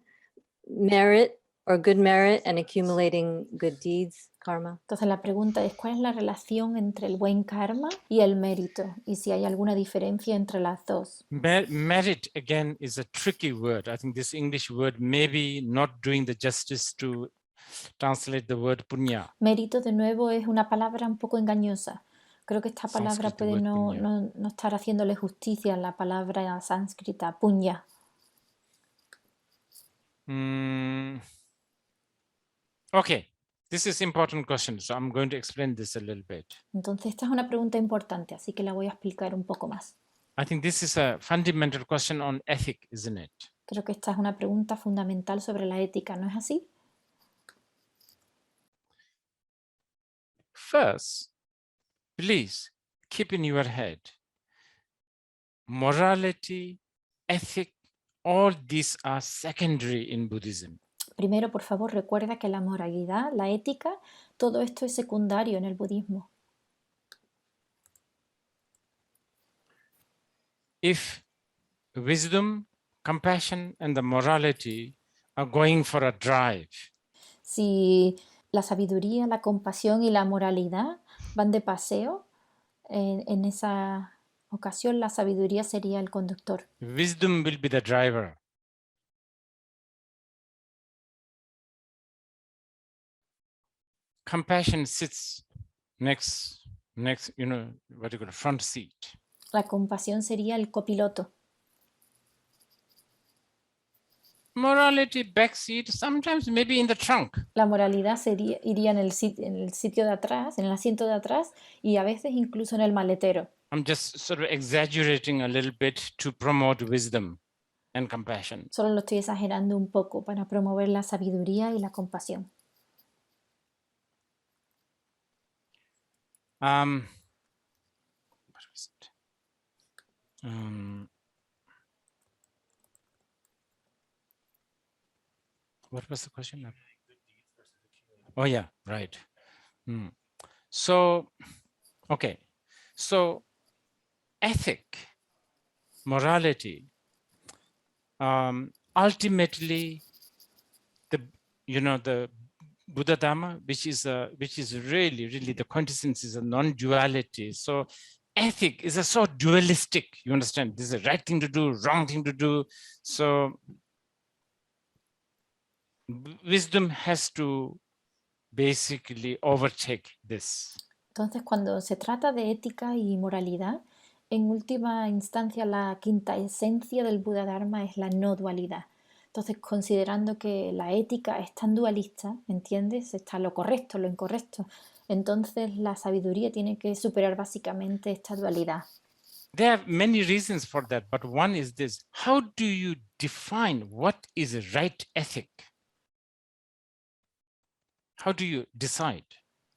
merit or good merit and accumulating good deeds, karma. Entonces la pregunta es, ¿cuál es la relación entre el buen karma y el mérito? Y si hay alguna diferencia entre las dos. Merit, again, is a tricky word. I think this English word may be not doing the justice to translate the word punya. Mérito, de nuevo, es una palabra un poco engañosa. Creo que esta palabra Sanskrit puede word no, punya. no estar haciéndole justicia a la palabra sánscrita, punya. Okay, this is important question, so I'm going to explain this a little bit. Entonces esta es una pregunta importante, así que la voy a explicar un poco más. I think this is a fundamental question on ethic, isn't it? Creo que esta es una pregunta fundamental sobre la ética, ¿no es así? First, please keep in your head, morality, ethic, all these are secondary in Buddhism. Primero, por favor, recuerda que la moralidad, la ética, todo esto es secundario en el budismo. If wisdom, compassion, and the morality are going for a drive, Si la sabiduría, la compasión y la moralidad van de paseo, en esa ocasión la sabiduría sería el conductor. wisdom will be the driver. Compassion sits next, you know, what you call front seat. La compasión sería el copiloto. Morality back seat, sometimes maybe in the trunk. La moralidad iría en el sitio de atrás, en el asiento de atrás, y a veces incluso en el maletero. I'm just sort of exaggerating a little bit to promote wisdom and compassion. Solo lo estoy exagerando un poco para promover la sabiduría y la compasión. What was it? What was the question? Oh yeah, right. So, okay. So ethic, morality, ultimately the Buddha Dharma, which is really the quintessence is a non-duality. So ethic is a so dualistic, you understand? This is the right thing to do, wrong thing to do. So wisdom has to basically overtake this. Entonces, cuando se trata de ética y moralidad, en última instancia la quinta esencia del Buda Dharma es la no dualidad. Entonces, considerando que la ética es tan dualista, ¿entiendes? Está lo correcto, lo incorrecto. Entonces, la sabiduría tiene que superar básicamente esta dualidad. There are many reasons for that, but one is this: how do you define what is a right ethic? How do you decide?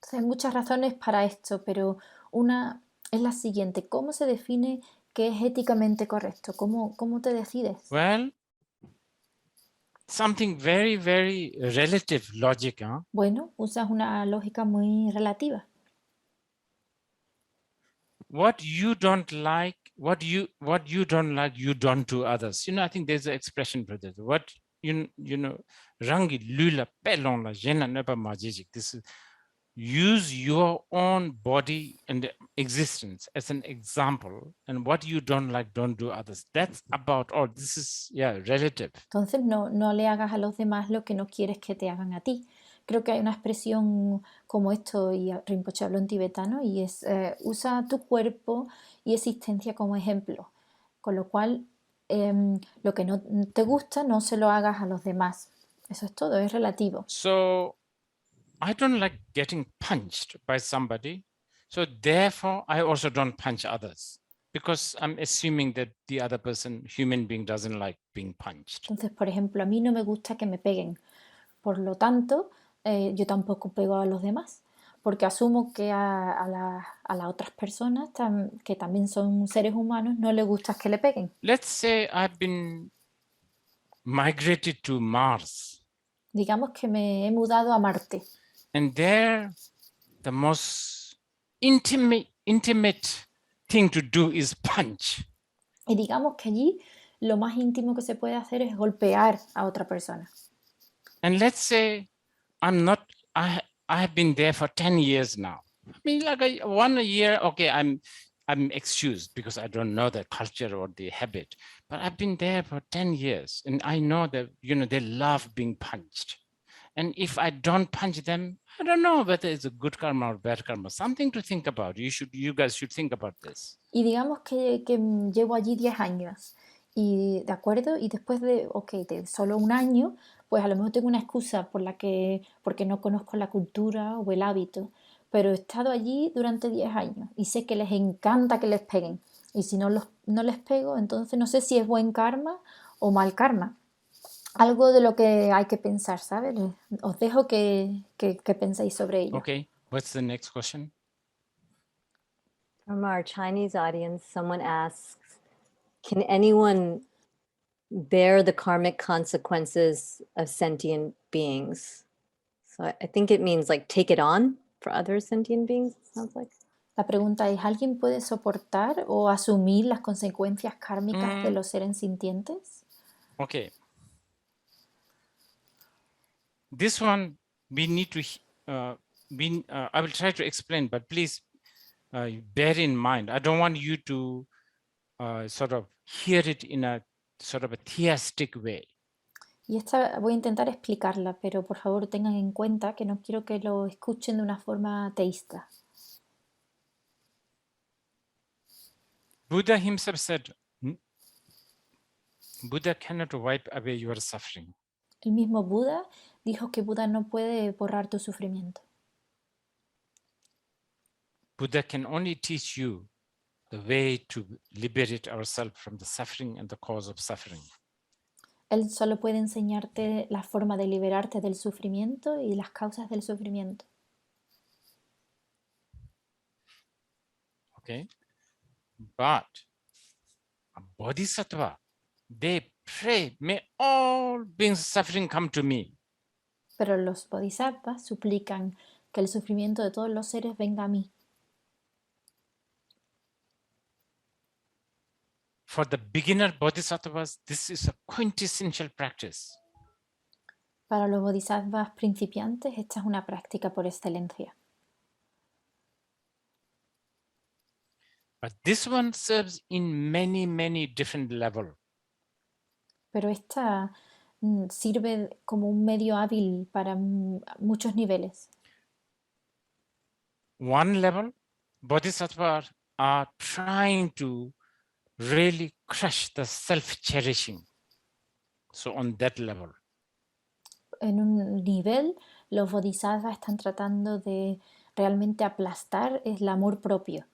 Entonces, hay muchas razones para esto, pero una es la siguiente: ¿cómo se define qué es éticamente correcto? ¿Cómo te decides? Well, something very, very relative logic, huh? Bueno, usas una lógica muy relativa. What you don't like, what you don't like, you don't to others. I think there's an expression for that. What rangi lula pelon la jena nepa majijik. This is use your own body and existence as an example, and what you don't like, don't do others. That's about all. This is relative. Entonces, no le hagas a los demás lo que no quieres que te hagan a ti. Creo que hay una expresión como esto, y Rinpoche habló en tibetano, y es usa tu cuerpo y existencia como ejemplo. Con lo cual, lo que no te gusta, no se lo hagas a los demás. Eso es todo, es relativo. So I don't like getting punched by somebody. So therefore, I also don't punch others, because I'm assuming that the other person, human being, doesn't like being punched. Entonces, por ejemplo, a mí no me gusta que me peguen. Por lo tanto, yo tampoco pego a los demás, porque asumo que a las otras personas, que también son seres humanos, no les gusta que le peguen. Let's say I've been migrated to Mars, Digamos que me he mudado a Marte, and there the most intimate thing to do is punch. y digamos que allí lo más íntimo que se puede hacer es golpear a otra persona. And let's say I have been there for 10 years now. I mean, like 1 year, okay, I'm excused because I don't know the culture or the habit, but I've been there for 10 years, and I know that, they love being punched. And if I don't punch them, I don't know whether it's a good karma or bad karma. Something to think about. You guys should think about this. Y digamos que llevo allí 10 años, y de acuerdo, y después de solo un año, pues a lo mejor tengo una excusa porque no conozco la cultura o el hábito, pero he estado allí durante 10 años y sé que les encanta que les peguen, y si no les pego, entonces no sé si es buen karma o mal karma. Algo de lo que hay que pensar, ¿sabes? Os dejo que penséis sobre ello. Okay, what's the next question? From our Chinese audience, someone asks, can anyone bear the karmic consequences of sentient beings? So I think it means like take it on for other sentient beings, it sounds like. La pregunta es, ¿alguien puede soportar o asumir las consecuencias kármicas de los seres sintientes? Okay. This one we need to, I will try to explain, but please bear in mind, I don't want you to sort of hear it in a sort of a theistic way. Y esta voy a intentar explicarla, pero por favor tengan en cuenta que no quiero que lo escuchen de una forma teísta. Buddha himself said, Buddha cannot wipe away your suffering. El mismo Buda dijo que Buda no puede borrar tu sufrimiento. Buddha can only teach you the way to liberate ourselves from the suffering and the cause of suffering. Él solo puede enseñarte la forma de liberarte del sufrimiento y las causas del sufrimiento. Okay? But a bodhisattva, they pray, may all beings suffering come to me. Pero los bodhisattvas suplican que el sufrimiento de todos los seres venga a mí. for the beginner bodhisattvas, this is a quintessential practice. Para los bodhisattvas principiantes, esta es una práctica por excelencia. But this one serves in many, many different levels. Pero esta sirve como un medio hábil para muchos niveles. One level, bodhisattvas are trying to really crush the self-cherishing. So on that level. En un nivel, los bodhisattvas están tratando de realmente aplastar el amor propio.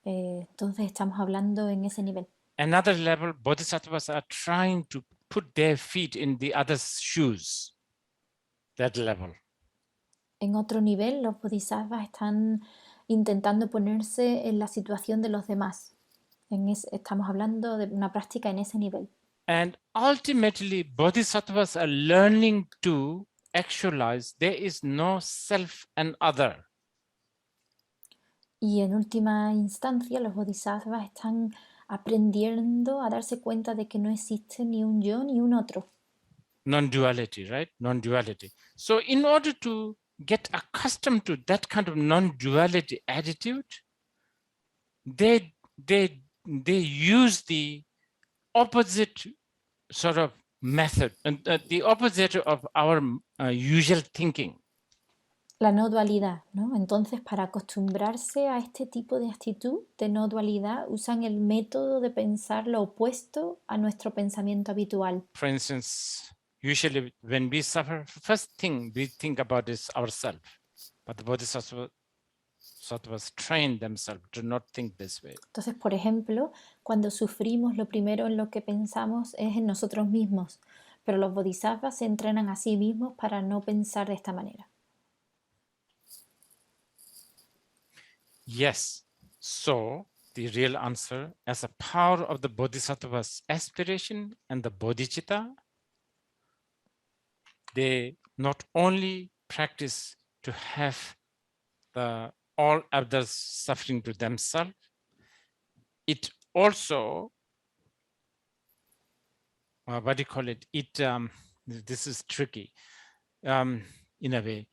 Entonces estamos hablando en ese nivel. Another level, bodhisattvas are trying to put their feet in the other's shoes. That level. En otro nivel, los bodhisattvas están intentando ponerse en la situación de los demás. Estamos hablando de una práctica en ese nivel. And ultimately, bodhisattvas are learning to actualize there is no self and other. Y en última instancia, los bodhisattvas están aprendiendo a darse cuenta de que no existe ni un yo ni un otro. Non-duality, right? Non-duality. So in order to get accustomed to that kind of non-duality attitude, they use the opposite sort of method, the opposite of our usual thinking. La no dualidad, ¿no? Entonces, para acostumbrarse a este tipo de actitud de no dualidad, usan el método de pensar lo opuesto a nuestro pensamiento habitual. For instance, usually when we suffer, first thing we think about is ourselves. But the bodhisattvas train themselves to not think this way. Entonces, por ejemplo, cuando sufrimos, lo primero en lo que pensamos es en nosotros mismos, pero los bodhisattvas se entrenan a sí mismos para no pensar de esta manera. Yes, so the real answer, as a power of the bodhisattva's aspiration and the bodhicitta, they not only practice to have all others suffering to themselves, it also, what do you call it? This is tricky. In a way,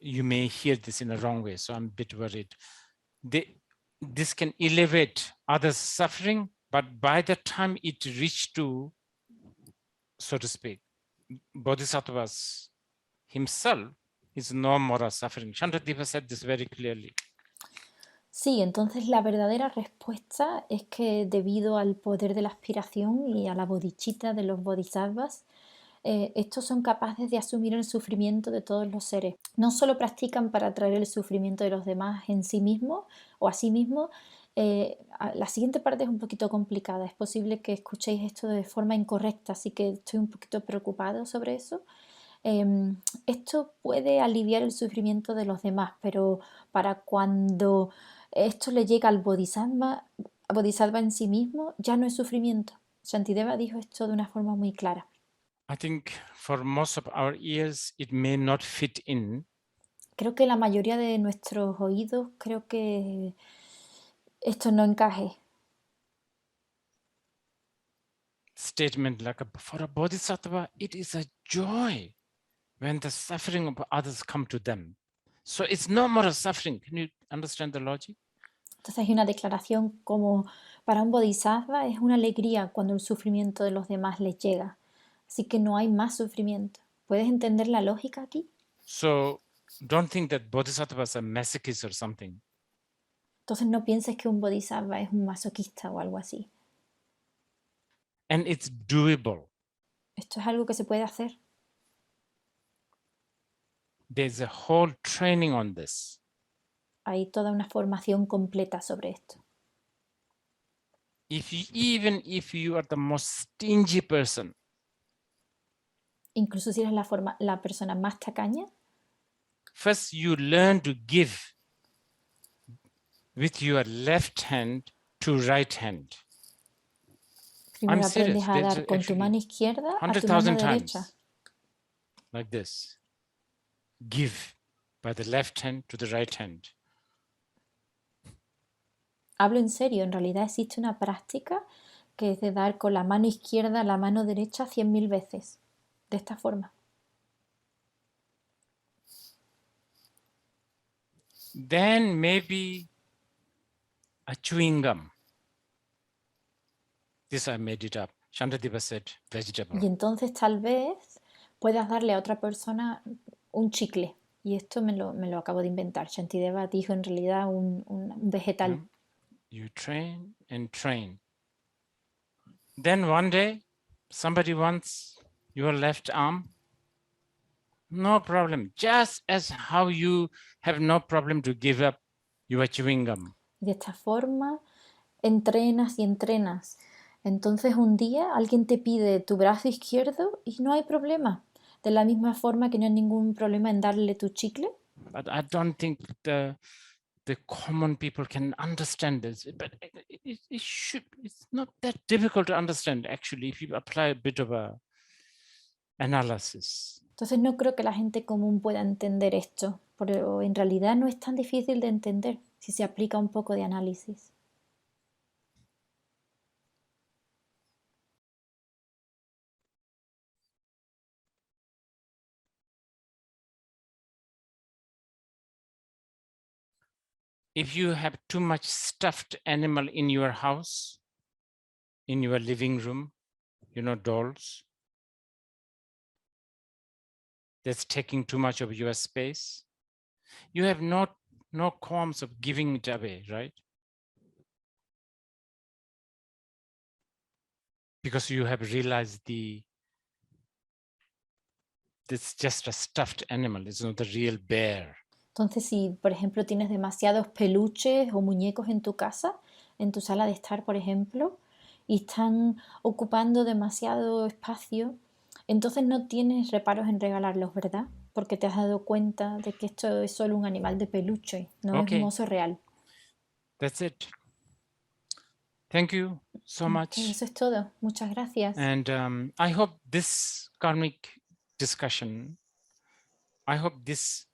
you may hear this in a wrong way, so I'm a bit worried. This can elevate others' suffering, but by the time it reaches to, so to speak, bodhisattvas himself is no more suffering. Shantadeva said this very clearly. Sí, entonces la verdadera respuesta es que debido al poder de la aspiración y a la bodhicitta de los bodhisattvas, estos son capaces de asumir el sufrimiento de todos los seres. No solo practican para atraer el sufrimiento de los demás en sí mismos o a sí mismos. La siguiente parte es un poquito complicada. Es posible que escuchéis esto de forma incorrecta, así que estoy un poquito preocupado sobre eso. Esto puede aliviar el sufrimiento de los demás, pero para cuando esto le llega al bodhisattva en sí mismo, ya no es sufrimiento. Shantideva dijo esto de una forma muy clara. I think for most of our ears, it may not fit in. Creo que la mayoría de nuestros oídos, creo que esto no encaje. Statement like for a bodhisattva, it is a joy when the suffering of others come to them. So it's no more suffering. Can you understand the logic? Entonces hay una declaración como para un bodhisattva es una alegría cuando el sufrimiento de los demás les llega. Así que no hay más sufrimiento. ¿Puedes entender la lógica aquí? So don't think that bodhisattvas are masochists or something. Entonces no pienses que un bodhisattva es un masoquista o algo así. And it's doable. Esto es algo que se puede hacer. There's a whole training on this. Hay toda una formación completa sobre esto. Even if you are the most stingy person, Incluso si eres la persona más tacaña, first you learn to give with your left hand to right hand. primero I'm serious. aprendes a There's dar con tu actually mano izquierda a tu 100,000 mano derecha. times like this. Give by the left hand to the right hand. Hablo en serio, en realidad existe una práctica que es de dar con la mano izquierda a la mano derecha 100.000 veces, de esta forma. Then maybe a chewing gum. This I made it up. Shantadeva said vegetable. Y entonces tal vez puedas darle a otra persona un chicle. Y esto me lo acabo de inventar. Shantideva dijo en realidad un vegetal. You train and train. Then one day, somebody wants your left arm. No problem. Just as how you have no problem to give up your chewing gum. Y de esta forma entrenas y entrenas. Entonces un día alguien te pide tu brazo izquierdo y no hay problema. De la misma forma que no hay ningún problema en darle tu chicle. But I don't think the common people can understand this. But it should. It's not that difficult to understand actually if you apply a bit of a analysis. Entonces no creo que la gente común pueda entender esto, pero en realidad no es tan difícil de entender si se aplica un poco de análisis. If you have too much stuffed animal in your house, in your living room, dolls, that's taking too much of your space, you have no qualms of giving it away, right? Because you have realized it's just a stuffed animal, it's not the real bear. Entonces, si por ejemplo tienes demasiados peluches o muñecos en tu casa, en tu sala de estar, por ejemplo, y están ocupando demasiado espacio, entonces no tienes reparos en regalarlos, ¿verdad? Porque te has dado cuenta de que esto es solo un animal de peluche, no es un oso real. That's it. Thank you so much. Eso es todo. Muchas gracias. And I hope this karmic discussion, I hope this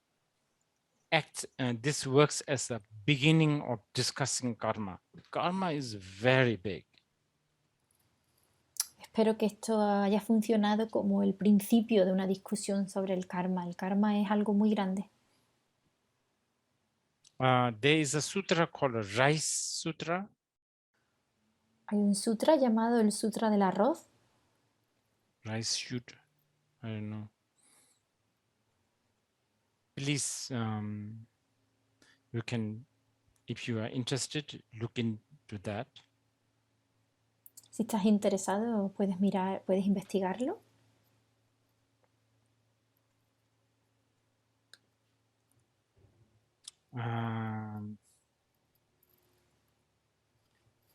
this works as a beginning of discussing karma. Karma is very big. Espero que esto haya funcionado como el principio de una discusión sobre el karma. El karma es algo muy grande. There is a sutra called Rice Sutra. Hay un sutra llamado el Sutra del Arroz. Rice Sutra. I don't know. Please, you can, if you are interested, look into that. Si estás interesado, puedes investigarlo.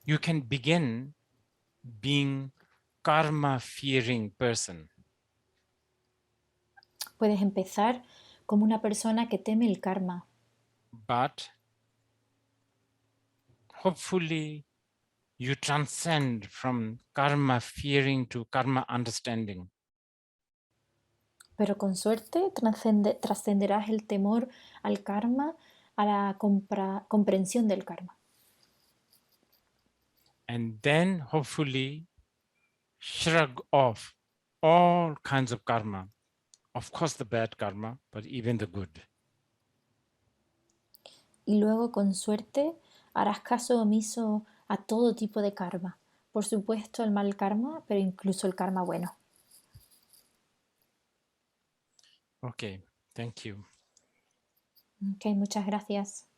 You can begin being karma-fearing person. Puedes empezar como una persona que teme el karma. But hopefully you transcend from karma fearing to karma understanding. Pero con suerte trascenderás el temor al karma a la comprensión del karma. And then hopefully shrug off all kinds of karma. Of course the bad karma, but even the good. Y luego con suerte harás caso omiso a todo tipo de karma. Por supuesto el mal karma, pero incluso el karma bueno. Okay, thank you. Ok, muchas gracias.